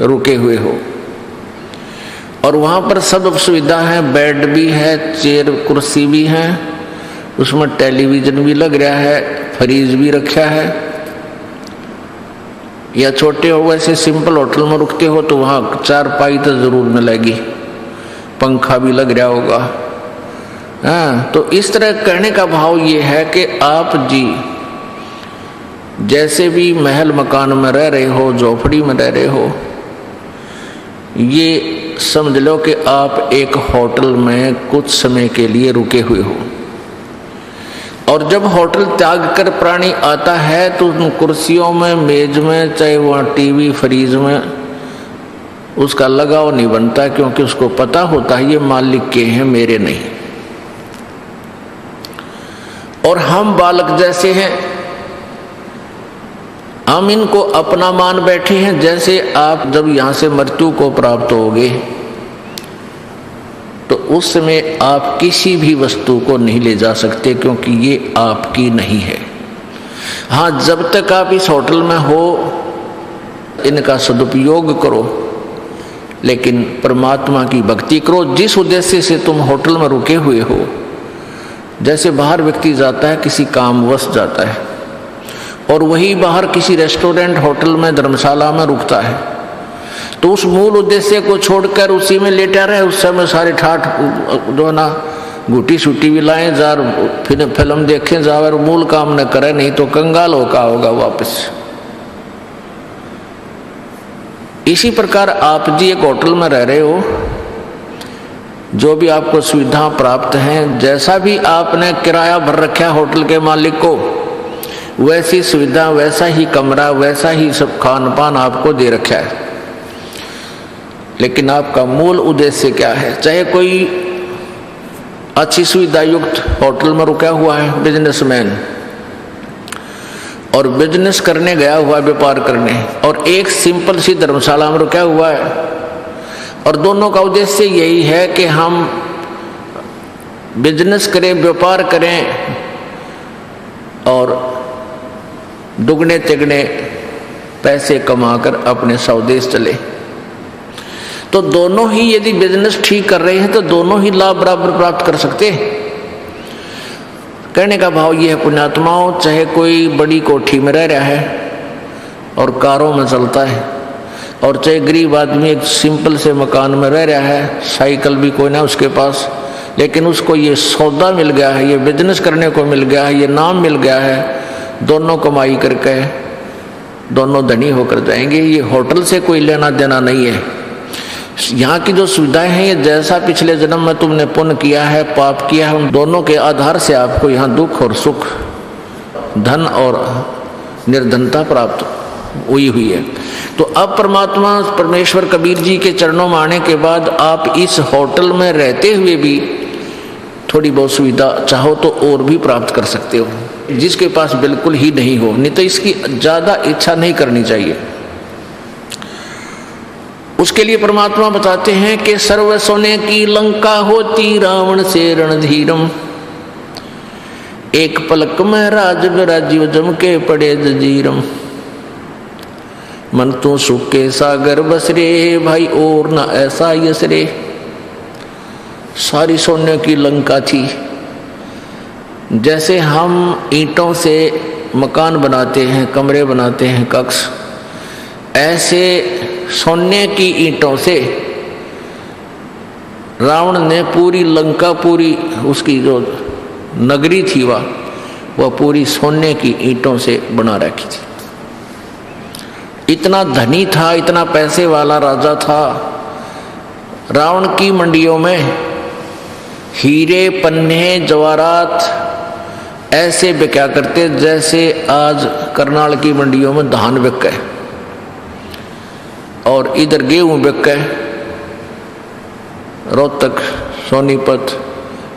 रुके हुए हो और वहाँ पर सब सुविधा है, बेड भी है, चेयर कुर्सी भी है, उसमें टेलीविजन भी लग रहा है, फ्रिज भी रखा है। या छोटे हो वैसे सिंपल होटल में रुकते हो तो वहाँ चारपाई तो जरूर मिलेगी, पंखा भी लग रहा होगा। हाँ, तो इस तरह कहने का भाव ये है कि आप जी जैसे भी महल मकान में रह रहे हो, झोपड़ी में रह रहे हो, ये समझ लो कि आप एक होटल में कुछ समय के लिए रुके हुए हो। और जब होटल त्याग कर प्राणी आता है तो उन कुर्सियों में, मेज में, चाहे वहाँ टीवी फ्रीज में, उसका लगाव नहीं बनता, क्योंकि उसको पता होता है ये मालिक के हैं, मेरे नहीं। और हम बालक जैसे हैं, हम इनको अपना मान बैठे हैं। जैसे आप जब यहाँ से मृत्यु को प्राप्त होगे तो उस समय आप किसी भी वस्तु को नहीं ले जा सकते, क्योंकि ये आपकी नहीं है। हाँ, जब तक आप इस होटल में हो इनका सदुपयोग करो, लेकिन परमात्मा की भक्ति करो। जिस उद्देश्य से तुम होटल में रुके हुए हो, जैसे बाहर व्यक्ति जाता है, किसी कामवश जाता है, और वही बाहर किसी रेस्टोरेंट, होटल में, धर्मशाला में रुकता है, तो उस मूल उद्देश्य को छोड़कर उसी में लेटा रहे। उस समय सारे ठाठ जो ना गुटी सूटी भी लाएं, जार फिर फिल्म देखें, जावर मूल काम न करे, नहीं तो कंगाल होगा वापस। इसी प्रकार आप जी एक होटल में रह रहे हो, जो भी आपको सुविधा प्राप्त है, जैसा भी आपने किराया भर रखा होटल के मालिक को, वैसी सुविधा, वैसा ही कमरा, वैसा ही सब खान पान आपको दे रखा है। लेकिन आपका मूल उद्देश्य क्या है? चाहे कोई अच्छी सुविधा युक्त होटल में रुका हुआ है बिजनेसमैन, और बिजनेस करने गया हुआ, व्यापार करने, और एक सिंपल सी धर्मशाला में रुका हुआ है, और दोनों का उद्देश्य यही है कि हम बिजनेस करें, व्यापार करें और दुगने तिगने पैसे कमाकर अपने स्वदेश चले। तो दोनों ही यदि बिजनेस ठीक कर रहे हैं तो दोनों ही लाभ बराबर प्राप्त कर सकते हैं। कहने का भाव यह है पुण्यात्माओं, चाहे कोई बड़ी कोठी में रह रहा है और कारों में चलता है, और चाहे गरीब आदमी एक सिंपल से मकान में रह रहा है, साइकिल भी कोई ना उसके पास, लेकिन उसको ये सौदा मिल गया है, ये बिजनेस करने को मिल गया है, ये नाम मिल गया है, दोनों कमाई करके दोनों धनी होकर जाएंगे। ये होटल से कोई लेना देना नहीं है। यहाँ की जो सुविधाएं हैं, ये जैसा पिछले जन्म में तुमने पुण्य किया है, पाप किया है, उन दोनों के आधार से आपको यहाँ दुख और सुख, धन और निर्धनता प्राप्त हुई है। तो अब परमात्मा परमेश्वर कबीर जी के चरणों में आने के बाद आप इस होटल में रहते हुए भी थोड़ी बहुत सुविधा चाहो तो और भी प्राप्त कर सकते हो, जिसके पास बिल्कुल ही नहीं हो। नहीं तो इसकी ज्यादा इच्छा नहीं करनी चाहिए। उसके लिए परमात्मा बताते हैं कि सर्व सोने की लंका होती रावण से रणधीरम, एक पलक में राज राजीव जम के पड़े जजीरम, मन तू सुख के सागर बस रे भाई और न ऐसा यस रे। सारी सोने की लंका थी। जैसे हम ईंटों से मकान बनाते हैं, कमरे बनाते हैं, कक्ष, ऐसे सोने की ईंटों से रावण ने पूरी लंका, पूरी उसकी जो नगरी थी वह पूरी सोने की ईंटों से बना रखी थी। इतना धनी था, इतना पैसे वाला राजा था। रावण की मंडियों में हीरे, पन्ने, जवाहरात ऐसे बिका करते जैसे आज करनाल की मंडियों में धान बिक गए और इधर गेहूं बिक गए, रोहतक सोनीपत,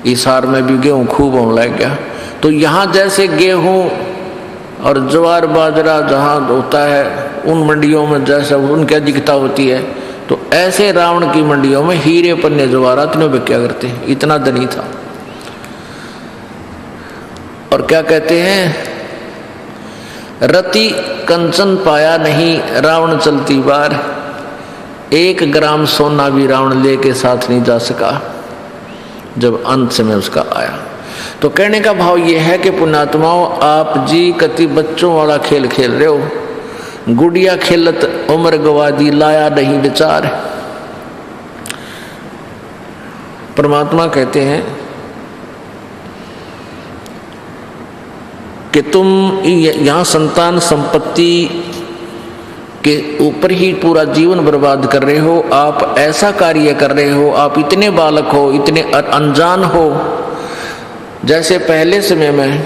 हिसार में भी गेहूँ खूब होने लग गया। तो यहाँ जैसे गेहूँ और ज्वार बाजरा जहाँ होता है उन मंडियों में जैसे उनकी अधिकता होती है, तो ऐसे रावण की मंडियों में हीरे पन्ने जवाहरात ने बिक्या करते, इतना धनी था। और क्या कहते हैं, रति कंचन पाया नहीं रावण चलती बार, 1 ग्राम सोना भी रावण लेके साथ नहीं जा सका जब अंत समय उसका आया। तो कहने का भाव यह है कि पुण्यात्माओं, आप जी कति बच्चों वाला खेल खेल रहे हो, गुड़िया खेलत उम्र गवादी लाया नहीं विचार। परमात्मा कहते हैं कि तुम यहाँ संतान संपत्ति के ऊपर ही पूरा जीवन बर्बाद कर रहे हो, आप ऐसा कार्य कर रहे हो, आप इतने बालक हो, इतने अनजान हो। जैसे पहले समय में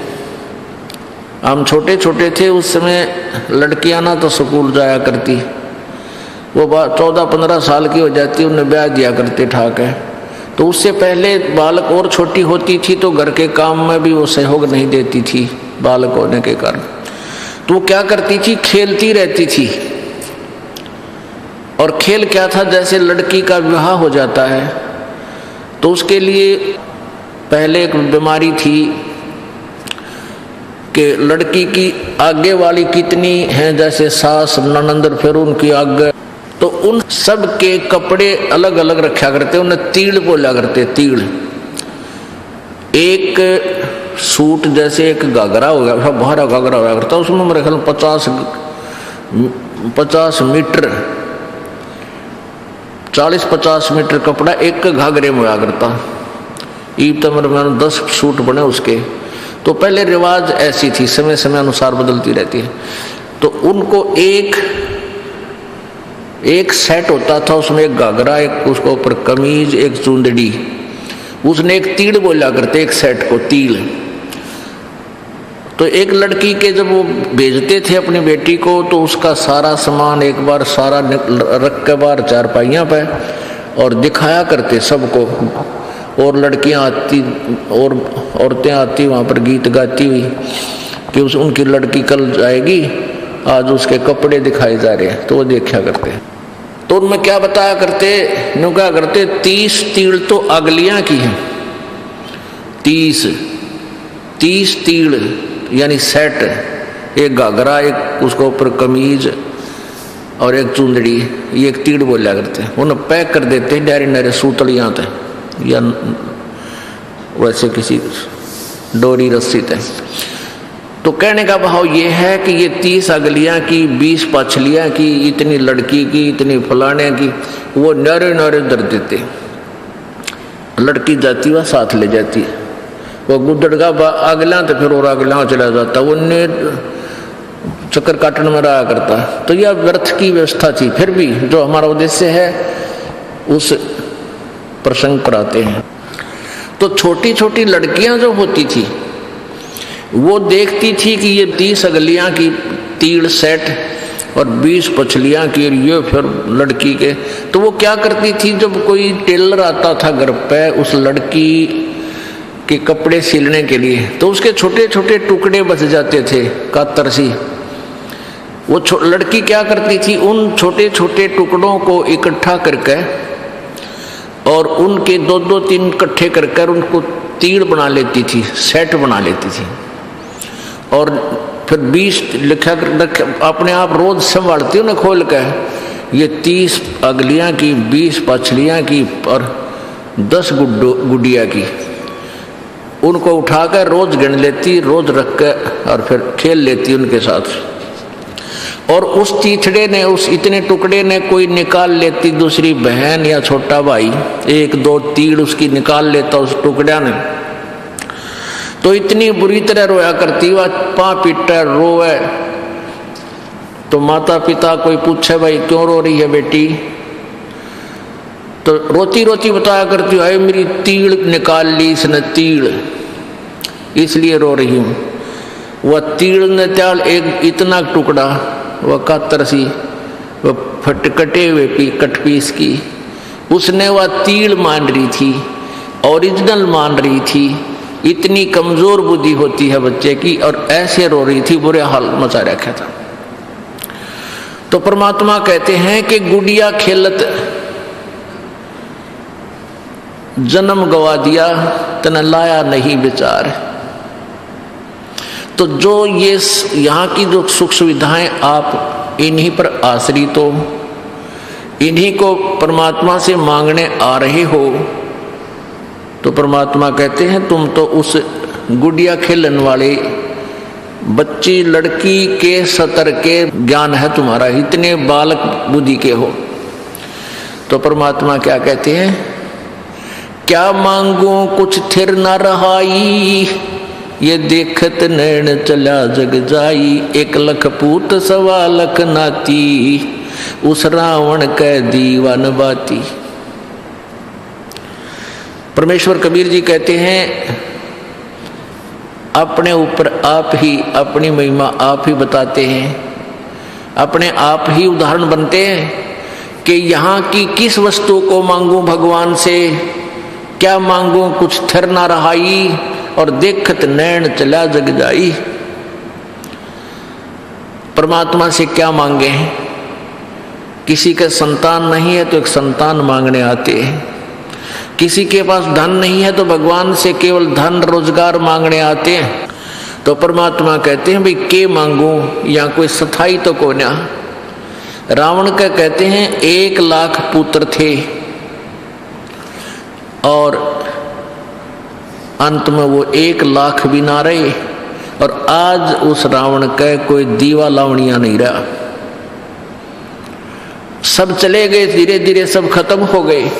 हम छोटे छोटे थे, उस समय लड़कियां ना तो स्कूल जाया करती, वो 14-15 साल की हो जाती, उन्हें ब्याह दिया करते ठाक है। तो उससे पहले बालक और छोटी होती थी तो घर के काम में भी वो सहयोग नहीं देती थी बालक होने के कारण। तो वो क्या करती थी, खेलती रहती थी। और खेल क्या था, जैसे लड़की का विवाह हो जाता है तो उसके लिए पहले एक बीमारी थी कि लड़की की आगे वाली कितनी हैं, जैसे सास ननंद, फिर उनकी आगे, तो उन सब के कपड़े अलग अलग रखा करते, उन्हें तीड़ बोला करते। तीड़ एक सूट जैसे एक घाघरा हो गया, बाहर घाघरा होया करता, उसमें मेरे ख्याल 50 मीटर 40-50 मीटर कपड़ा एक घाघरे में होया करता। ईब तो मेरे 10 सूट बने उसके। तो पहले रिवाज ऐसी थी, समय समय अनुसार बदलती रहती है। तो उनको एक सेट होता था, उसमें एक घाघरा, एक उसको ऊपर कमीज, एक चुंदड़ी, उसने एक तीड़ बोला करते एक सेट को, तीड़। तो एक लड़की के जब वो भेजते थे अपनी बेटी को, तो उसका सारा सामान एक बार सारा रख के बार चारपाइयाँ पे और दिखाया करते सबको। और लड़कियां आती और औरतें आती वहाँ पर गीत गाती हुई कि उनकी लड़की कल जाएगी, आज उसके कपड़े दिखाए जा रहे हैं, तो वो देखा करते। तो उनमें क्या बताया करते, क्या करते, 30 तीड़ तो अगलियां की हैं, 30 तीड़ यानी सेट, एक घाघरा, एक उसको ऊपर कमीज और एक चुंदड़ी, ये एक तीड़ बोला करते। उन्हें पैक कर देते डायरे नारे सूतलियाँ थे या वैसे किसी डोरी रस्सी थे। तो कहने का भाव ये है कि ये 30 अगलियां की, 20 पछलियां की, इतनी लड़की की, इतनी फलाने की, वो नारे नारे दर देते। लड़की जाती वह साथ ले जाती है, वो गुदड़ का अगला तो फिर और अगला चला जाता, वो चक्कर काटने में रहा करता। तो यह व्यर्थ की व्यवस्था थी। फिर भी जो हमारा उद्देश्य है उस प्रसंग पर आते हैं। तो छोटी छोटी लड़कियां जो होती थी वो देखती थी कि ये 30 अगलियां की तीड़ सेट और 20 पछलियां की, ये फिर लड़की के। तो वो क्या करती थी, जब कोई टेलर आता था घर पे उस लड़की के कपड़े सिलने के लिए, तो उसके छोटे छोटे टुकड़े बच जाते थे कातर सी। वो लड़की क्या करती थी, उन छोटे छोटे टुकड़ों को इकट्ठा करके और उनके 2-2-3 इकट्ठे कर उनको तीड़ बना लेती थी, सेट बना लेती थी। और फिर 20 लिखा अपने आप रोज संभालती उन्हें खोल के, ये 30 अगलियां की, 20 पछलियां की और 10 गुडिया की, उनको उठाकर रोज गिन लेती, रोज रख कर और फिर खेल लेती उनके साथ। और उस तीथड़े ने, उस इतने टुकड़े ने कोई निकाल लेती, दूसरी बहन या छोटा भाई 1-2 तीड़ उसकी निकाल लेता उस टुकड़ा ने, तो इतनी बुरी तरह रोया करती, वह पाँ पीटे रोए। तो माता पिता कोई पूछे भाई क्यों रो रही है बेटी, तो रोती रोती बताया करती है मेरी तीड़ निकाल ली इसने, तीड़ इसलिए रो रही हूँ। वह तीड़ ने त्याल एक इतना टुकड़ा, वह कातर सी, वह कटे हुए कट पीस की, उसने वह तीड़ मान रही थी ओरिजिनल मान रही थी। इतनी कमजोर बुद्धि होती है बच्चे की, और ऐसे रो रही थी, बुरे हाल मचा रखा था। तो परमात्मा कहते हैं कि गुड़िया खेलत जन्म गवा दिया, तन लाया नहीं विचार। तो जो ये यहाँ की जो सुख सुविधाएं आप इन्हीं पर आश्रित हो, इन्हीं को परमात्मा से मांगने आ रहे हो, तो परमात्मा कहते हैं तुम तो उस गुड़िया खेलन वाले बच्ची लड़की के सतर के ज्ञान है तुम्हारा, इतने बालक बुद्धि के हो। तो परमात्मा क्या कहते हैं, क्या मांगू कुछ थिर न रहाई, ये देखत नैन चला जग जाई। 1 लख पूत 1.25 लाख नाती, उस रावण कै दीवान बाती। परमेश्वर कबीर जी कहते हैं अपने ऊपर आप ही अपनी महिमा आप ही बताते हैं, अपने आप ही उदाहरण बनते हैं कि यहाँ की किस वस्तु को मांगू भगवान से, क्या मांगू कुछ थिर ना रहाई, और देखत नैन चला जग जाई। परमात्मा से क्या मांगे हैं? किसी के संतान नहीं है तो एक संतान मांगने आते हैं, किसी के पास धन नहीं है तो भगवान से केवल धन रोजगार मांगने आते हैं। तो परमात्मा कहते हैं भाई के मांगू, या कोई स्थाई तो को ना। रावण का कहते हैं 1 लाख पुत्र थे, और अंत में वो 1 लाख भी ना रहे, और आज उस रावण का कोई दीवा लावणिया नहीं रहा। सब चले गए, धीरे धीरे सब खत्म हो गए,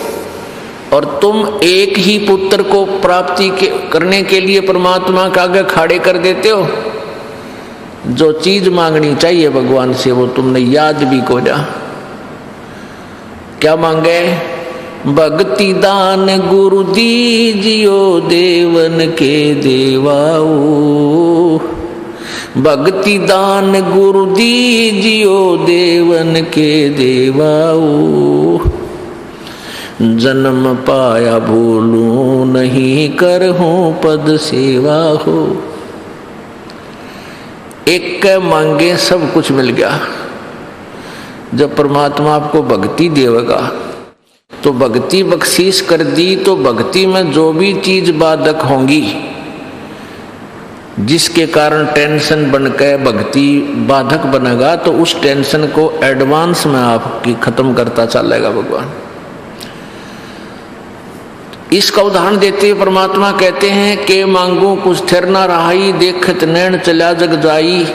और तुम एक ही पुत्र को प्राप्ति करने के लिए परमात्मा के आगे खड़े कर देते हो। जो चीज मांगनी चाहिए भगवान से वो तुमने याद भी को जा। क्या मांगे? भक्ति दान गुरु दीजियो देवन के देवाओ, भक्ति दान गुरु दीजियो देवन के देवाओ। जन्म पाया भूलूं नहीं, करहूं पद सेवा हो। एक के मांगे सब कुछ मिल गया। जब परमात्मा आपको भक्ति देगा तो भक्ति बख्शीश कर दी, तो भक्ति में जो भी चीज बाधक होंगी, जिसके कारण टेंशन बनकर भक्ति बाधक बनेगा, तो उस टेंशन को एडवांस में आपकी खत्म करता चलेगा भगवान। इसका उदाहरण देते हुए परमात्मा कहते हैं कि मांगू कुछ थिर ना रहाई, देखत नैन चला जग जाई।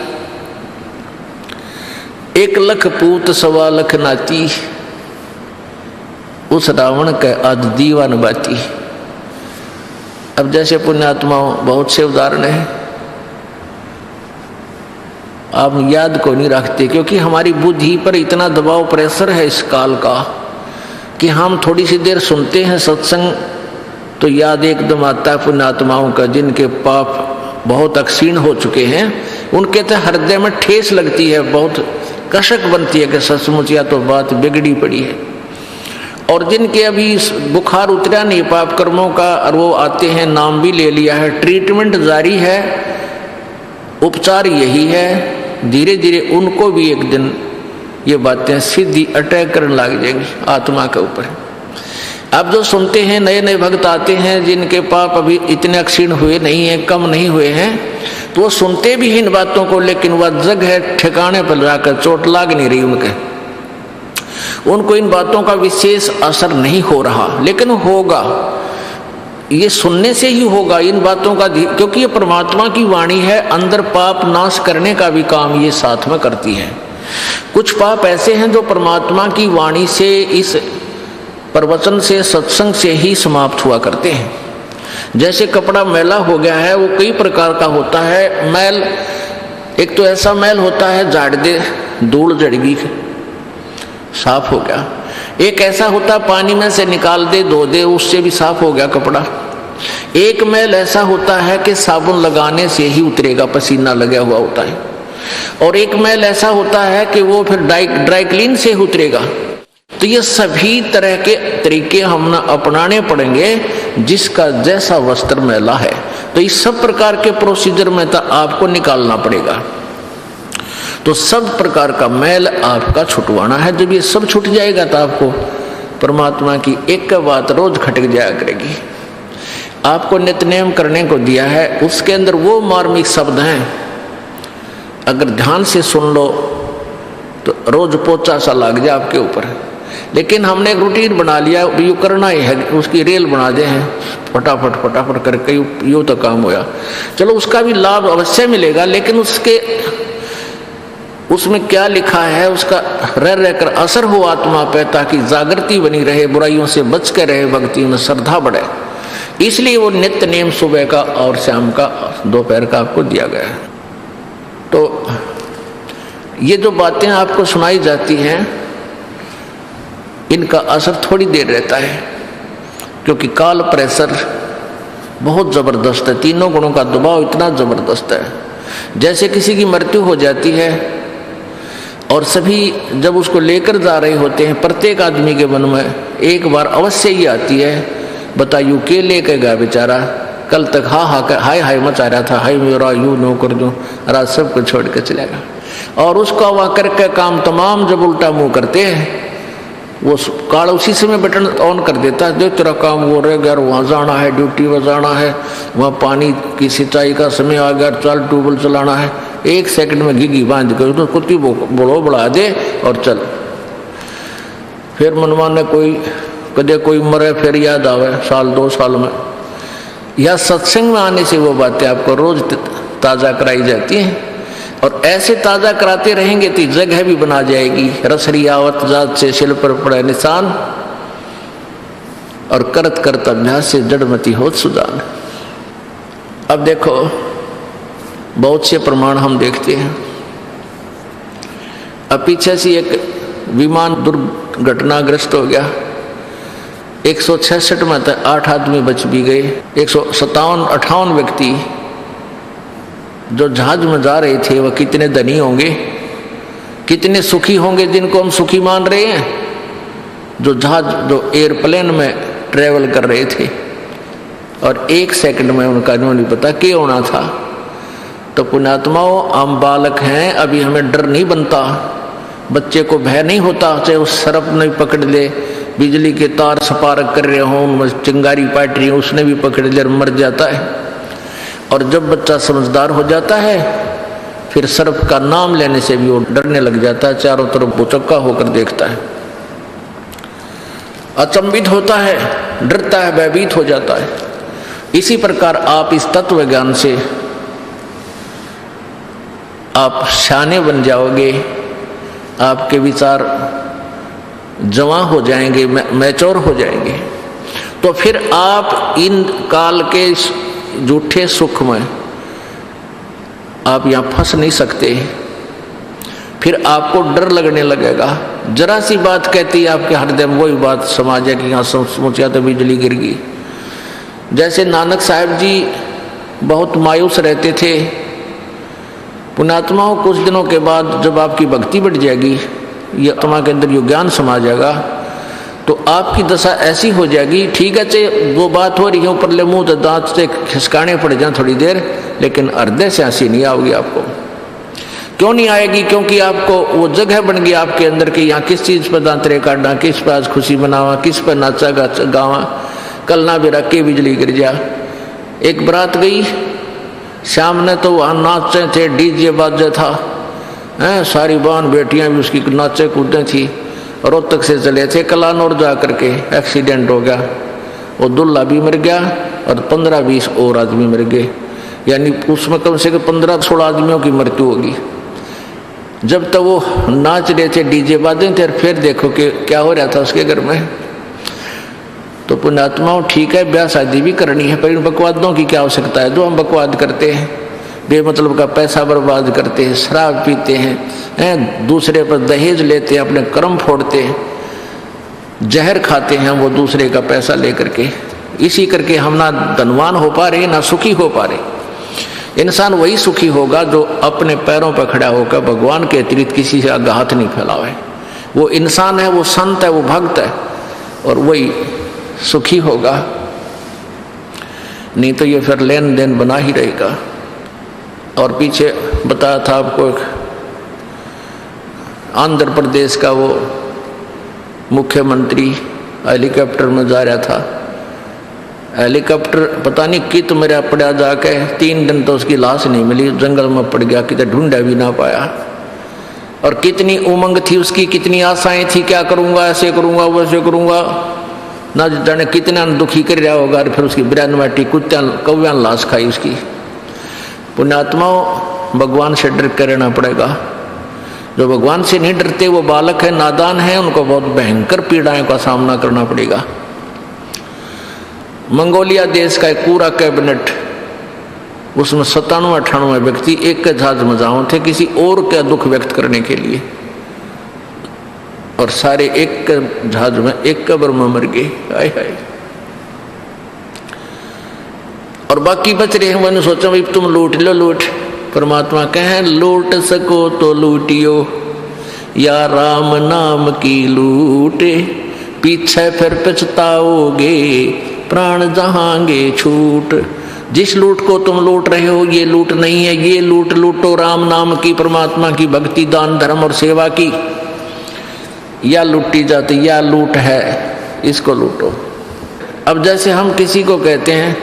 1 लख पूत 1.25 लाख नाती, उस रावण के आज दीवान बाती। अब जैसे पुण्यात्माओं बहुत से उदाहरण हैं, आप याद को नहीं रखते, क्योंकि हमारी बुद्धि पर इतना दबाव प्रेशर है इस काल का कि हम थोड़ी सी देर सुनते हैं सत्संग तो याद एकदम आता है पुण्यात्माओं का, जिनके पाप बहुत अक्षीण हो चुके हैं। उनके तो हृदय में ठेस लगती है, बहुत कशक बनती है कि सचमुच या तो बात बिगड़ी पड़ी है। और जिनके अभी बुखार उतरा नहीं पाप कर्मों का, और वो आते हैं, नाम भी ले लिया है, ट्रीटमेंट जारी है, उपचार यही है, धीरे धीरे उनको भी एक दिन ये बातें सीधी अटैक करने लग जाएंगी आत्मा के ऊपर। अब जो सुनते हैं, नए नए भक्त आते हैं जिनके पाप अभी इतने क्षीण हुए नहीं हैं, कम नहीं हुए हैं, तो वो सुनते भी इन बातों को, लेकिन वह जग है ठिकाने पर जाकर चोट लाग नहीं रही उनके, उनको इन बातों का विशेष असर नहीं हो रहा, लेकिन होगा, ये सुनने से ही होगा इन बातों का, क्योंकि ये परमात्मा की वाणी है, अंदर पाप नाश करने का भी काम ये साथ में करती है। कुछ पाप ऐसे हैं जो परमात्मा की वाणी से, इस प्रवचन से, सत्संग से ही समाप्त हुआ करते हैं। जैसे कपड़ा मैला हो गया है, वो कई प्रकार का होता है मैल। एक तो ऐसा मैल होता है झाड़ दे धूल जड़गी साफ हो गया, एक ऐसा होता है पानी में से निकाल दे धो दे उससे भी साफ हो गया कपड़ा। एक मैल ऐसा होता है कि साबुन लगाने से ही उतरेगा, पसीना लगा हुआ होता है। और एक मैल ऐसा होता है कि वो फिर ड्राई क्लीन से उतरेगा। तो ये सभी तरह के तरीके हम अपनाने पड़ेंगे, जिसका जैसा वस्त्र मैला है। तो इस सब प्रकार के प्रोसीजर में तो आपको निकालना पड़ेगा। तो सब प्रकार का मैल आपका छुटवाना है। जब ये सब छूट जाएगा तो आपको परमात्मा की एक बात रोज खटक जाया करेगी। आपको नित्यनेम करने को दिया है, उसके अंदर वो मार्मिक शब्द हैं, अगर ध्यान से सुन लो तो रोज पोचा सा लग जाए आपके ऊपर। लेकिन हमने एक रूटीन बना लिया, यू करना ही है, उसकी रेल बना दे हैं, फटाफट फटाफट करके यूँ तो काम होया। चलो उसका भी लाभ अवश्य मिलेगा, लेकिन उसमें क्या लिखा है उसका रह रहकर असर हो आत्मा पे, ताकि जागृति बनी रहे, बुराइयों से बच के रहे, भक्ति में श्रद्धा बढ़े। इसलिए वो नित्य नेम सुबह का और शाम का, दोपहर का आपको दिया गया है। तो ये जो बातें आपको सुनाई जाती हैं, इनका असर थोड़ी देर रहता है, क्योंकि काल प्रेशर बहुत जबरदस्त है। तीनों गुणों का दबाव इतना जबरदस्त है। जैसे किसी की मृत्यु हो जाती है और सभी जब उसको लेकर जा रहे होते हैं, प्रत्येक आदमी के मन में एक बार अवश्य ही आती है, बताइयो के लेके गया बेचारा, कल तक हाय हाय मचा रहा था, हाय मेरा यूं नो कर दूं, रात सबको छोड़ के चलेगा। और उसका वह करके काम तमाम जब उल्टा मुंह करते हैं, वो काल उसी समय बटन ऑन कर देता है, देख तेरा काम वो रह गया, वहाँ जाना है, ड्यूटी पर जाना है, वहाँ पानी की सिंचाई का समय आ गया, चल ट्यूबवेल चलाना है, 1 सेकंड में घिघी बांध कर तो कुत्ती बोलो बढ़ा दे और चल। फिर मनमान ने कदे कोई मरे फिर याद आवे साल 2 साल में। यह सत्संग में आने से वो बातें आपको रोज ताज़ा कराई जाती हैं, और ऐसे ताज़ा कराते रहेंगे तो जगह भी बना जाएगी। रसरी आवत जात से शिल पर पड़े निशान, और करत करत अभ्यास से जड़मती होत सुजान। अब देखो बहुत से प्रमाण हम देखते हैं। अब पीछे से एक विमान दुर्घटनाग्रस्त हो गया, 166 में 8 आदमी बच भी गए। 157-58 व्यक्ति जो जहाज में जा रहे थे, वह कितने धनी होंगे, कितने सुखी होंगे, जिनको हम सुखी मान रहे हैं, जो एयरप्लेन में ट्रेवल कर रहे थे, और 1 सेकंड में उनका नहीं पता क्या होना था। तो पुण्यात्माओं, हम बालक हैं, अभी हमें डर नहीं बनता, बच्चे को भय नहीं होता, चाहे उस सरप नहीं पकड़ ले, बिजली के तार सपारक कर रहे हों, उनमें चिंगारी पाट रही, उसने भी पकड़ ले, मर जाता है। और जब बच्चा समझदार हो जाता है, फिर सर्प का नाम लेने से भी वो डरने लग जाता है, चारों तरफ बुचक्का होकर देखता है, अचंभित होता है, डरता है, भयभीत हो जाता है। इसी प्रकार आप इस तत्व ज्ञान से आप शाने बन जाओगे, आपके विचार जवां हो जाएंगे, मैच्योर हो जाएंगे। तो फिर आप इन काल के झूठे सुख में आप यहाँ फंस नहीं सकते। फिर आपको डर लगने लगेगा, जरा सी बात कहती है आपके हृदय में वही बात समा जाए कि यहाँ सोचा तो बिजली गिर गई। जैसे नानक साहब जी बहुत मायूस रहते थे, पुण्यात्माओं कुछ दिनों के बाद जब आपकी भक्ति बढ़ जाएगी, ये आत्मा के अंदर यो ज्ञान समा जाएगा, तो आपकी दशा ऐसी हो जाएगी, ठीक है चाहे वो बात हो रही है ऊपर ले मुंह तो दांत से खिसकाने पड़ जाए थोड़ी देर, लेकिन हृदय से हंसी नहीं आएगी आपको। क्यों नहीं आएगी? क्योंकि आपको वो जगह बन गई आपके अंदर कि यहाँ किस चीज़ पर दांतरे काटना, किस पर आज खुशी मनावा, किस पर नाचा गावा, कल ना भी रख के बिजली गिर जा। एक बारात गई, शाम ने तो वहाँ नाचे थे, डीजे बाजे था, सारी बहन बेटियाँ भी उसकी नाचे कूदें थी, रोहतक से चले थे, कलानौर जा करके एक्सीडेंट हो गया, वो दूल्हा भी मर गया और 15-20 और आदमी मर गए, यानी उसमें कम से कम 15-16 आदमियों की मृत्यु होगी। जब तक वो नाच रहे थे, डीजे बाजे थे, फिर देखो कि क्या हो रहा था उसके घर में। तो पुण्यात्माओं ठीक है, ब्याह शादी भी करनी है, पर इन बकवादों की क्या आवश्यकता है? जो हम बकवाद करते हैं, बेमतलब का पैसा बर्बाद करते हैं, शराब पीते हैं, दूसरे पर दहेज लेते हैं, अपने कर्म फोड़ते हैं, जहर खाते हैं वो दूसरे का पैसा लेकर के। इसी करके हम ना धनवान हो पा रहे, ना सुखी हो पा रहे। इंसान वही सुखी होगा जो अपने पैरों पर खड़ा होकर भगवान के अतिरिक्त किसी से आगे हाथ नहीं फैलावे। वो इंसान है, वो संत है, वो भक्त है, और वही सुखी होगा। नहीं तो ये फिर लेन देन बना ही रहेगा। और पीछे बताया था आपको, आंध्र प्रदेश का वो मुख्यमंत्री हेलीकॉप्टर में जा रहा था, हेलीकॉप्टर पता नहीं कित मेरा पड़ा जाके 3 दिन तो उसकी लाश नहीं मिली, जंगल में पड़ गया, कितने ढूंढा भी ना पाया। और कितनी उमंग थी उसकी, कितनी आशाएं थी, क्या करूंगा, ऐसे करूंगा, वैसे करूंगा, ना जाने कितना दुखी कर रहा होगा। फिर उसकी 92 कुत्ता कौव्या लाश खाई उसकी। पुण्यात्माओं, भगवान से डर कर रहना पड़ेगा। जो भगवान से नहीं डरते वो बालक है, नादान है, उनको बहुत भयंकर पीड़ाओं का सामना करना पड़ेगा। मंगोलिया देश का एक पूरा कैबिनेट, उसमें 97-98 व्यक्ति एक के जहाज में जाओ थे किसी और का दुख व्यक्त करने के लिए, और सारे एक के जहाज में एक कब्र में मर गए। हाय हाय। और बाकी बच रहे हैं, मैंने सोचा भाई तुम लूट लो, लूट। परमात्मा कहें लूट सको तो लूटियो, या राम नाम की लूटे, पीछे फिर पछताओगे, प्राण जहांगे छूट। जिस लूट को तुम लूट रहे हो ये लूट नहीं है, ये लूट लूटो राम नाम की, परमात्मा की भक्ति, दान धर्म और सेवा की। या लूटी जाती या लूट है, इसको लूटो। अब जैसे हम किसी को कहते हैं,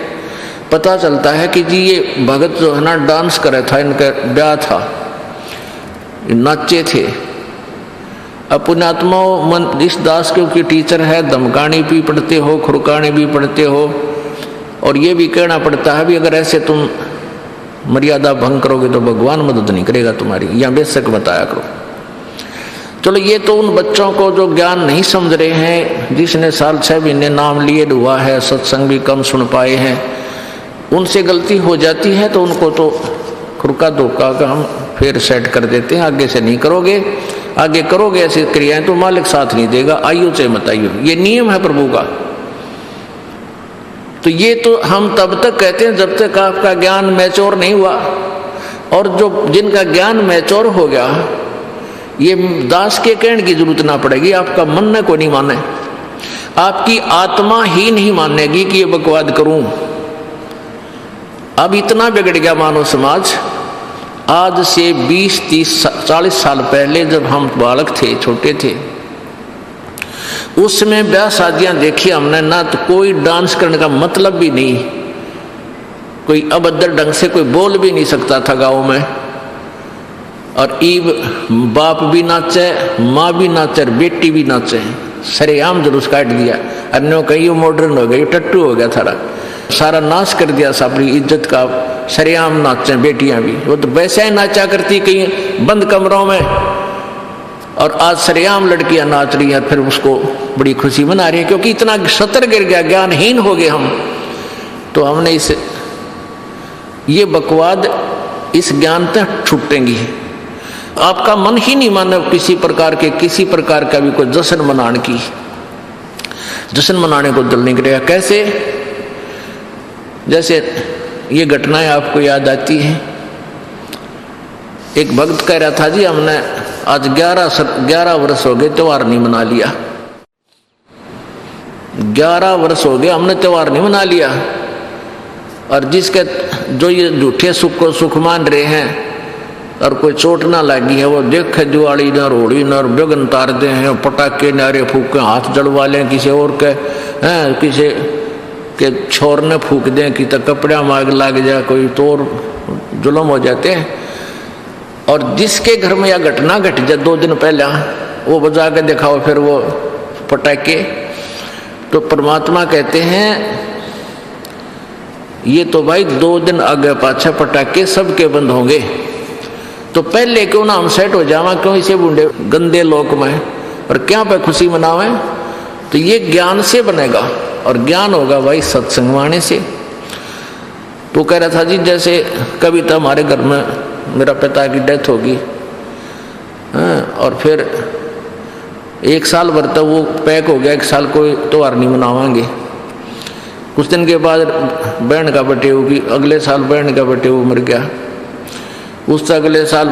पता चलता है कि जी ये भगत जो है ना डांस करे था, इनका ब्याह था, नाचे थे। अब पुण्यात्माओं, मन इस दास के टीचर है, धमकानी भी पढ़ते हो, खुरकानी भी पढ़ते हो, और ये भी कहना पड़ता है भी अगर ऐसे तुम मर्यादा भंग करोगे तो भगवान मदद नहीं करेगा तुम्हारी, या बेशक बताया करो। चलो ये तो उन बच्चों को जो ज्ञान नहीं समझ रहे हैं, जिसने साल 6 महीने नाम लिए हुआ है, सत्संग भी कम सुन पाए हैं, उनसे गलती हो जाती है तो उनको तो खुरका धोखा का हम फिर सेट कर देते हैं, आगे से नहीं करोगे, आगे करोगे ऐसी क्रियाएं तो मालिक साथ नहीं देगा, आइयो चाहे मत आइयो, ये नियम है प्रभु का। तो ये तो हम तब तक कहते हैं जब तक आपका ज्ञान मैच्योर नहीं हुआ, और जो जिनका ज्ञान मैच्योर हो गया, ये दास के कहने की जरूरत ना पड़ेगी, आपका मन को नहीं माने, आपकी आत्मा ही नहीं मानेगी कि ये बकवाद करूं। अब इतना बिगड़ गया मानव समाज। आज से 20, 30, 40 साल पहले जब हम बालक थे, छोटे थे, उस समय ब्याह शादियां देखी हमने ना, तो कोई डांस करने का मतलब भी नहीं, कोई अभद्र ढंग से कोई बोल भी नहीं सकता था गाँव में। और ईब बाप भी नाचे, माँ भी नाचे, बेटी भी नाचे, सरेआम जुलूस काट दिया। अन्यों कहीं मॉडर्न हो गई, टट्टू हो गया था, सारा नाश कर दिया अपनी इज्जत का। सरेआम नाचे बेटियां भी, वो तो वैसे ही नाचा करती कहीं बंद कमरों में, और आज सरेआम लड़कियां नाच रही हैं, फिर उसको बड़ी खुशी मना रही है, क्योंकि इतना सतर गिर गया, ज्ञानहीन हो गए हम। तो हमने ये बकवाद, इस ज्ञान तक छूटेंगी। आपका मन ही नहीं माने किसी प्रकार का भी कोई जश्न मनाने की, जश्न मनाने को दिल नहीं करेगा। कैसे? जैसे ये घटनाएं आपको याद आती हैं। एक भक्त कह रहा था जी हमने आज 11 वर्ष हो गए त्योहार नहीं मना लिया, 11 वर्ष हो गए हमने त्योहार नहीं मना लिया। और जिसके जो ये झूठे सुख को सुख मान रहे हैं और कोई चोट ना लगी है, वो देखे दिवाली न रोड़ी न बेगन तारते हैं, पटाखे नारे फूके, हाथ जड़वा लें किसी और के, हैं किसी के छोर ने फूक दें कि तो कपड़ा मांग लग जाए, कोई तोड़ जुल्म हो जाते हैं। और जिसके घर में यह घटना घट जाए 2 दिन पहले, वो बजा के दिखाओ फिर वो पटाखे। तो परमात्मा कहते हैं ये तो भाई 2 दिन आगे पाछे पटाखे सबके बंद होंगे, तो पहले क्यों ना हम सेट हो जावा, क्यों इसे बूढ़े गंदे लोक में और क्या पे खुशी मनावे। तो ये ज्ञान से बनेगा, और ज्ञान होगा भाई सत्संग वाणी से। तो कह रहा था जी जैसे कभी तो हमारे घर में मेरा पिता की डेथ होगी, और फिर 1 साल भर तक वो पैक हो गया, 1 साल कोई त्योहार नहीं मनावांगे। कुछ दिन के बाद बहन का बटेऊ की, अगले साल बहन का बटेऊ मर गया। उससे अगले साल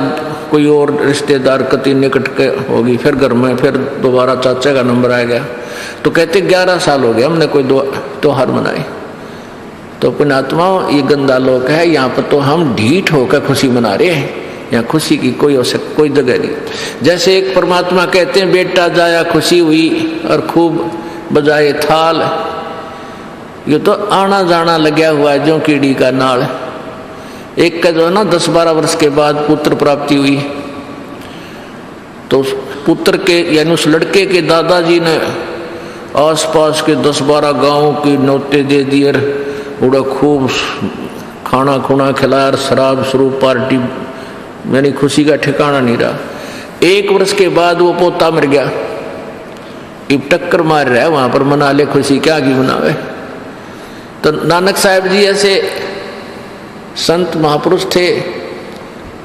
कोई और रिश्तेदार कति निकट के होगी, फिर घर में फिर दोबारा चाचा का नंबर आ गया। तो कहते 11 साल हो गए हमने कोई त्योहार मनाए। तो पुण्यात्मा, ये गंदा लोक है, यहाँ पर तो हम ढीठ होकर खुशी मना रहे हैं, यहाँ खुशी की कोई जगह नहीं। जैसे एक परमात्मा कहते हैं बेटा जाया खुशी हुई और खूब बजाए थाल, ये तो आना जाना लगा हुआ है जो कीड़ी का नाल। एक का जो है ना 10-12 वर्ष के बाद पुत्र प्राप्ति हुई, तो उस पुत्र के यानी उस लड़के के दादाजी ने आसपास के 10-12 गांव की नौते दे दिए, उड़ा खूब खाना खुना खिलाया, शराब स्वरूप पार्टी, यानी खुशी का ठिकाना नहीं रहा। 1 वर्ष के बाद वो पोता मर गया, अब टक्कर मार रहा है वहां पर, मना ले खुशी, क्या की मनावे। तो नानक साहब जी ऐसे संत महापुरुष थे,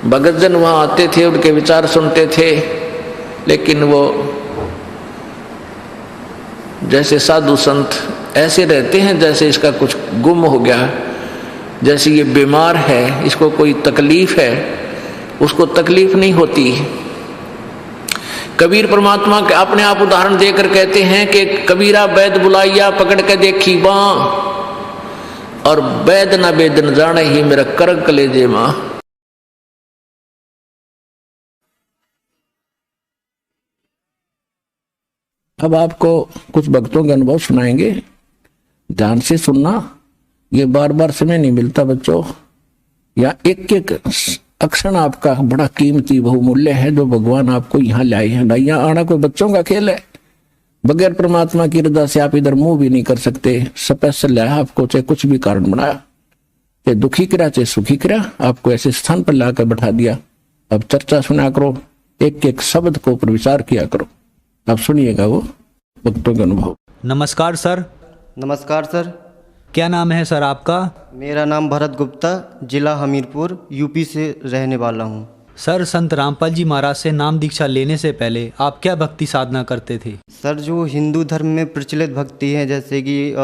भगत जन वहां आते थे, उनके विचार सुनते थे, लेकिन वो जैसे साधु संत ऐसे रहते हैं जैसे इसका कुछ गुम हो गया, जैसे ये बीमार है, इसको कोई तकलीफ है, उसको तकलीफ नहीं होती। कबीर परमात्मा के अपने आप उदाहरण देकर कहते हैं कि कबीरा वैद बुलाइया पकड़ के देखी बाँ, और वैद न वेद न जाने ही मेरा करक कलेजे माँ। अब आपको कुछ भक्तों के अनुभव सुनाएंगे, ध्यान से सुनना, ये बार बार समय नहीं मिलता बच्चों, या एक एक अक्षर आपका बड़ा कीमती बहुमूल्य है जो भगवान आपको यहाँ लाए हैं। यहाँ आना कोई बच्चों का खेल है, बगैर परमात्मा की रजा से आप इधर मुंह भी नहीं कर सकते। स्पेशल है आपको, चाहे कुछ भी कारण बनाया, चाहे दुखी करा चाहे सुखी करा, आपको ऐसे स्थान पर लाकर बैठा दिया। अब चर्चा सुना करो, एक एक शब्द को ऊपर विचार किया करो। आप सुनिएगा वो भक्तों के अनुभव। नमस्कार सर। नमस्कार सर। क्या नाम है सर आपका? मेरा नाम भरत गुप्ता, जिला हमीरपुर, यूपी से रहने वाला हूँ। सर, संत रामपाल जी महाराज से नाम दीक्षा लेने से पहले आप क्या भक्ति साधना करते थे? सर, जो हिंदू धर्म में प्रचलित भक्ति है, जैसे कि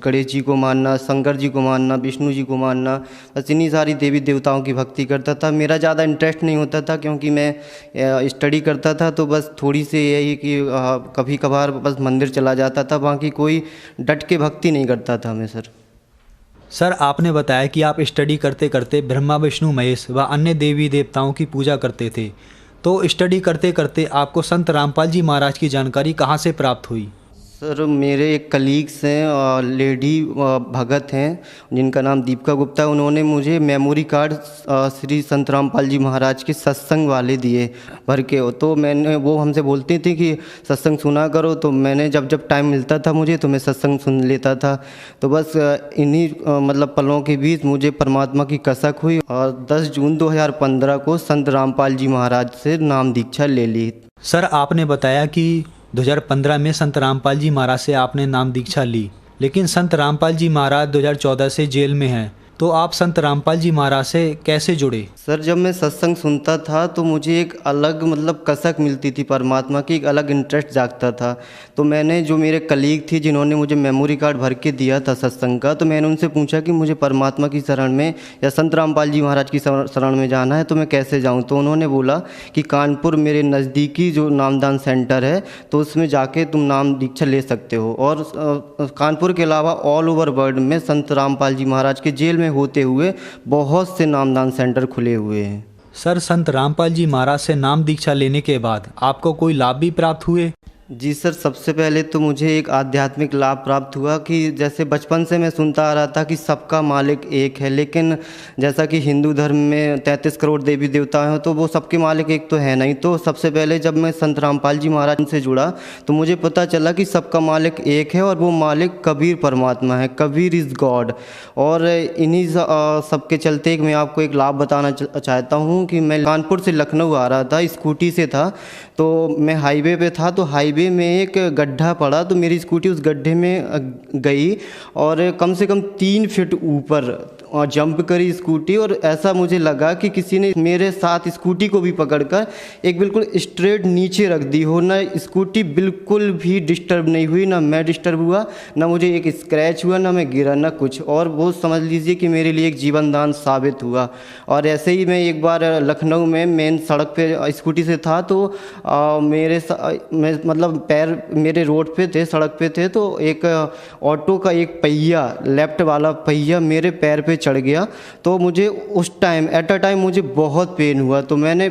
गणेश जी को मानना, शंकर जी को मानना, विष्णु जी को मानना, बस इन्हीं सारी देवी देवताओं की भक्ति करता था। मेरा ज़्यादा इंटरेस्ट नहीं होता था क्योंकि मैं स्टडी करता था, तो बस थोड़ी सी यही कि कभी कभार बस मंदिर चला जाता था, बाकी कोई डट के भक्ति नहीं करता था मैं सर। सर, आपने बताया कि आप स्टडी करते करते ब्रह्मा विष्णु महेश व अन्य देवी देवताओं की पूजा करते थे, तो स्टडी करते करते आपको संत रामपाल जी महाराज की जानकारी कहाँ से प्राप्त हुई? सर, मेरे एक कलीग्स हैं, लेडी भगत हैं जिनका नाम दीपिका गुप्ता, उन्होंने मुझे मेमोरी कार्ड श्री संत रामपाल जी महाराज के सत्संग वाले दिए भर के। तो मैंने, वो हमसे बोलती थी कि सत्संग सुना करो, तो मैंने जब जब टाइम मिलता था मुझे, तो मैं सत्संग सुन लेता था। तो बस इन्हीं मतलब पलों के बीच मुझे परमात्मा की कसक हुई और 10 जून 2015 को संत रामपाल जी महाराज से नाम दीक्षा ले ली। सर, आपने बताया कि 2015 में संत रामपाल जी महाराज से आपने नाम दीक्षा ली, लेकिन संत रामपाल जी महाराज 2014 से जेल में हैं, तो आप संत रामपाल जी महाराज से कैसे जुड़े? सर, जब मैं सत्संग सुनता था तो मुझे एक अलग मतलब कसक मिलती थी परमात्मा की, एक अलग इंटरेस्ट जागता था। तो मैंने, जो मेरे कलीग थी जिन्होंने मुझे मेमोरी कार्ड भर के दिया था सत्संग का, तो मैंने उनसे पूछा कि मुझे परमात्मा की शरण में या संत रामपाल जी महाराज की शरण में जाना है, तो मैं कैसे जाऊँ? तो उन्होंने बोला कि कानपुर मेरे नज़दीकी जो नामदान सेंटर है, तो उसमें जाके तुम नाम दीक्षा ले सकते हो। और कानपुर के अलावा ऑल ओवर वर्ल्ड में संत रामपाल जी महाराज के जेल में होते हुए बहुत से नामदान सेंटर खुले हुए हैं। सर, संत रामपाल जी महाराज से नाम दीक्षा लेने के बाद आपको कोई लाभ भी प्राप्त हुए? जी सर, सबसे पहले तो मुझे एक आध्यात्मिक लाभ प्राप्त हुआ कि जैसे बचपन से मैं सुनता आ रहा था कि सबका मालिक एक है, लेकिन जैसा कि हिंदू धर्म में 33 करोड़ देवी देवता हैं, तो वो सबके मालिक एक तो है नहीं। तो सबसे पहले जब मैं संत रामपाल जी महाराज से जुड़ा तो मुझे पता चला कि सबका मालिक एक है और वो मालिक कबीर परमात्मा है, कबीर इज़ गॉड। और इन्हीं सबके चलते मैं आपको एक लाभ बताना चाहता हूँ कि मैं कानपुर से लखनऊ आ रहा था, स्कूटी से था, तो मैं हाईवे पे था, तो हाईवे में एक गड्ढा पड़ा, तो मेरी स्कूटी उस गड्ढे में गई और कम से कम 3 फीट ऊपर जंप करी स्कूटी, और ऐसा मुझे लगा कि किसी ने मेरे साथ स्कूटी को भी पकड़कर एक बिल्कुल स्ट्रेट नीचे रख दी हो। ना स्कूटी बिल्कुल भी डिस्टर्ब नहीं हुई, ना मैं डिस्टर्ब हुआ, ना मुझे एक स्क्रैच हुआ, ना मैं गिरा, ना कुछ। और वो समझ लीजिए कि मेरे लिए एक जीवन दान साबित हुआ। और ऐसे ही मैं एक बार लखनऊ में मेन सड़क पे स्कूटी से था, तो मैं मतलब पैर मेरे रोड पे थे, सड़क पे थे, तो एक ऑटो का एक पहिया, लेफ्ट वाला पहिया मेरे पैर पे चढ़ गया। तो मुझे उस टाइम एट अ टाइम मुझे बहुत पेन हुआ। तो मैंने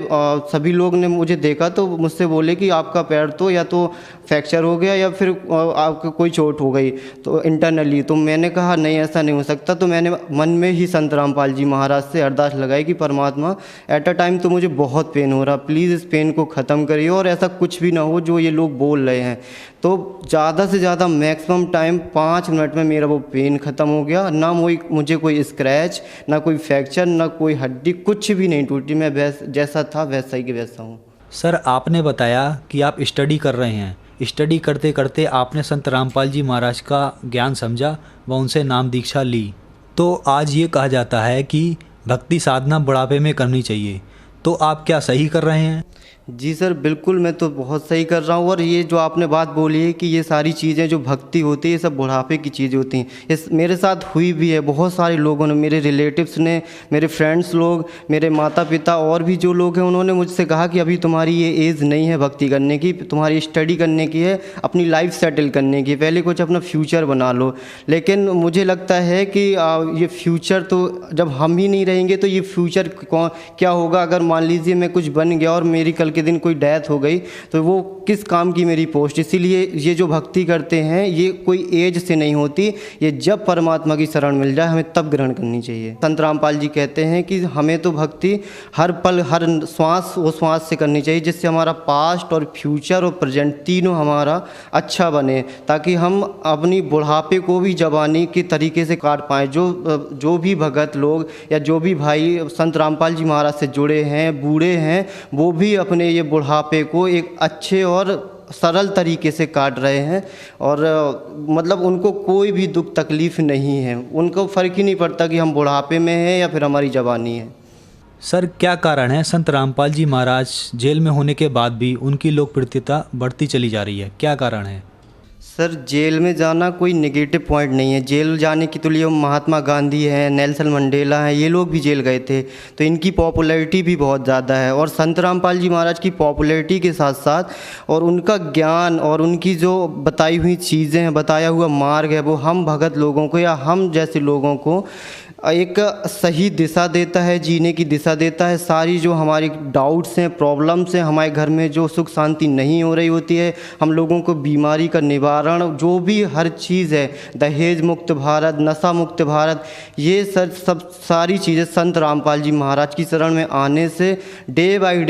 सभी लोग ने मुझे देखा तो मुझसे बोले कि आपका पैर तो या तो फ्रैक्चर हो गया या फिर आपको कोई चोट हो गई तो इंटरनली। तो मैंने कहा नहीं, ऐसा नहीं हो सकता। तो मैंने मन में ही संत रामपाल जी महाराज से अरदास लगाई कि परमात्मा, एट अ टाइम तो मुझे बहुत पेन हो रहा, प्लीज़ इस पेन को ख़त्म करिए और ऐसा कुछ भी ना हो जो ये लोग बोल रहे हैं। तो ज़्यादा से ज़्यादा मैक्सिमम टाइम 5 मिनट में मेरा वो पेन ख़त्म हो गया। ना मुझे कोई स्क्रैच, ना कोई फ्रैक्चर, ना कोई हड्डी, कुछ भी नहीं टूटी। मैं जैसा था वैसा ही कि वैसा हूँ। सर, आपने बताया कि आप स्टडी कर रहे हैं। स्टडी करते करते आपने संत रामपाल जी महाराज का ज्ञान समझा व उनसे नाम दीक्षा ली। तो आज ये कहा जाता है कि भक्ति साधना बुढ़ापे में करनी चाहिए, तो आप क्या सही कर रहे हैं? जी सर, बिल्कुल मैं तो बहुत सही कर रहा हूँ। और ये जो आपने बात बोली है कि ये सारी चीज़ें जो भक्ति होती है ये सब बुढ़ापे की चीज़ें होती हैं, इस मेरे साथ हुई भी है। बहुत सारे लोगों ने, मेरे रिलेटिव्स ने, मेरे फ्रेंड्स लोग, मेरे माता पिता और भी जो लोग हैं, उन्होंने मुझसे कहा कि अभी तुम्हारी ये एज नहीं है भक्ति करने की, तुम्हारी स्टडी करने की है, अपनी लाइफ सेटल करने की, पहले कुछ अपना फ्यूचर बना लो। लेकिन मुझे लगता है कि ये फ्यूचर तो जब हम ही नहीं रहेंगे तो ये फ्यूचर क्या होगा? अगर मान लीजिए मैं कुछ बन गया और मेरी कल के दिन कोई डेथ हो गई तो वो किस काम की मेरी पोस्ट। इसीलिए ये जो भक्ति करते हैं ये कोई एज से नहीं होती, ये जब परमात्मा की शरण मिल जाए हमें तब ग्रहण करनी चाहिए। संत रामपाल जी कहते हैं कि हमें तो भक्ति हर पल, हर श्वास वो श्वास से करनी चाहिए, जिससे हमारा पास्ट और फ्यूचर और प्रेजेंट तीनों हमारा अच्छा बने, ताकि हम अपनी बुढ़ापे को भी जवानी के तरीके से काट पाएँ। जो भी भगत लोग या जो भी भाई संत रामपाल जी महाराज से जुड़े हैं, बूढ़े हैं, वो भी अपने ये बुढ़ापे को एक अच्छे और सरल तरीके से काट रहे हैं। और मतलब उनको कोई भी दुख तकलीफ़ नहीं है, उनको फ़र्क ही नहीं पड़ता कि हम बुढ़ापे में हैं या फिर हमारी जवानी है। सर, क्या कारण है संत रामपाल जी महाराज जेल में होने के बाद भी उनकी लोकप्रियता बढ़ती चली जा रही है? क्या कारण है? सर, जेल में जाना कोई नेगेटिव पॉइंट नहीं है। जेल जाने के तो लिए महात्मा गांधी हैं, नेल्सन मंडेला हैं, ये लोग भी जेल गए थे, तो इनकी पॉपुलैरिटी भी बहुत ज़्यादा है। और संत रामपाल जी महाराज की पॉपुलैरिटी के साथ साथ और उनका ज्ञान और उनकी जो बताई हुई चीज़ें हैं, बताया हुआ मार्ग है, वो हम भगत लोगों को या हम जैसे लोगों को एक सही दिशा देता है, जीने की दिशा देता है। सारी जो हमारी डाउट्स हैं, प्रॉब्लम्स हैं, हमारे घर में जो सुख शांति नहीं हो रही होती है, हम लोगों को बीमारी का निवारण, जो भी हर चीज़ है, दहेज मुक्त भारत, नशा मुक्त भारत, ये सब सारी चीज़ें संत रामपाल जी महाराज की शरण में आने से डे बाय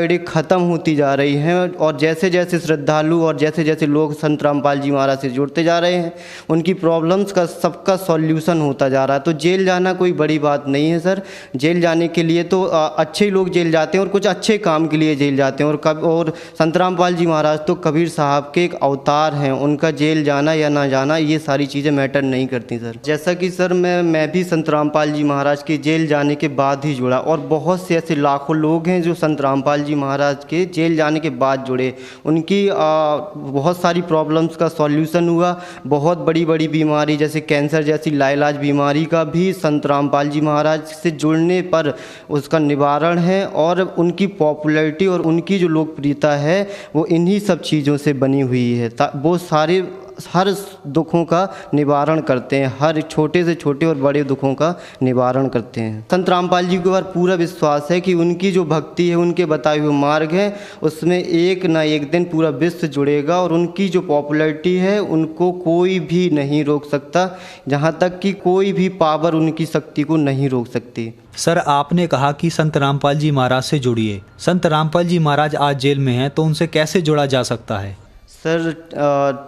डे ख़त्म होती जा रही हैं। और जैसे जैसे श्रद्धालु और जैसे जैसे लोग संत रामपाल जी महाराज से जुड़ते जा रहे हैं, उनकी प्रॉब्लम्स का सबका सॉल्यूशन होता जा रहा है। तो जेल जाना कोई बड़ी बात नहीं है सर। जेल जाने के लिए तो अच्छे लोग जेल जाते हैं और कुछ अच्छे काम के लिए जेल जाते हैं। और संत रामपाल जी महाराज तो कबीर साहब के एक अवतार हैं, उनका जेल जाना या ना जाना ये सारी चीज़ें मैटर नहीं करती सर। जैसा कि सर मैं भी संत रामपाल जी महाराज के जेल जाने के बाद ही जुड़ा, और बहुत से ऐसे लाखों लोग हैं जो संत रामपाल जी महाराज के जेल जाने के बाद जुड़े। उनकी बहुत सारी प्रॉब्लम्स का सॉल्यूशन हुआ। बहुत बड़ी बड़ी बीमारी जैसे कैंसर जैसी लाइलाज बीमारी का भी संत रामपाल जी महाराज से जुड़ने पर उसका निवारण है। और उनकी पॉपुलैरिटी और उनकी जो लोकप्रियता है वो इन्हीं सब चीज़ों से बनी हुई है। वो सारे हर दुखों का निवारण करते हैं, हर छोटे से छोटे और बड़े दुखों का निवारण करते हैं। संत रामपाल जी के ऊपर पूरा विश्वास है कि उनकी जो भक्ति है, उनके बताए हुए मार्ग है, उसमें एक ना एक दिन पूरा विश्व जुड़ेगा। और उनकी जो पॉपुलैरिटी है उनको कोई भी नहीं रोक सकता, जहाँ तक कि कोई भी पावर उनकी शक्ति को नहीं रोक सकती। सर, आपने कहा कि संत रामपाल जी महाराज से जुड़िए। संत रामपाल जी महाराज आज जेल में हैं, तो उनसे कैसे जुड़ा जा सकता है? सर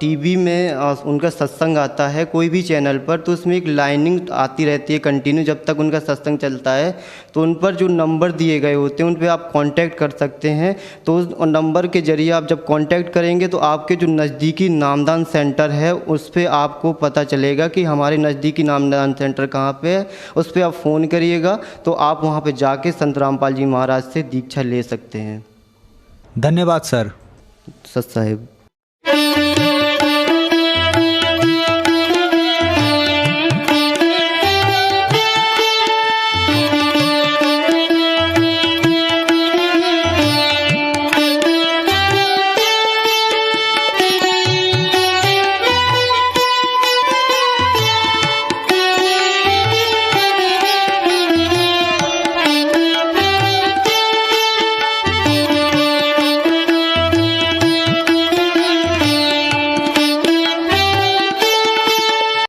टीवी में उनका सत्संग आता है कोई भी चैनल पर, तो उसमें एक लाइनिंग आती रहती है कंटिन्यू जब तक उनका सत्संग चलता है। तो उन पर जो नंबर दिए गए होते हैं उन पे आप कांटेक्ट कर सकते हैं। तो उस नंबर के ज़रिए आप जब कांटेक्ट करेंगे तो आपके जो नज़दीकी नामदान सेंटर है उस पर आपको पता चलेगा कि हमारे नज़दीकी नामदान सेंटर कहाँ पे है। उस पर आप फ़ोन करिएगा तो आप वहाँ पे जाके संत रामपाल जी महाराज से दीक्षा ले सकते हैं। धन्यवाद सर। सत साहिब।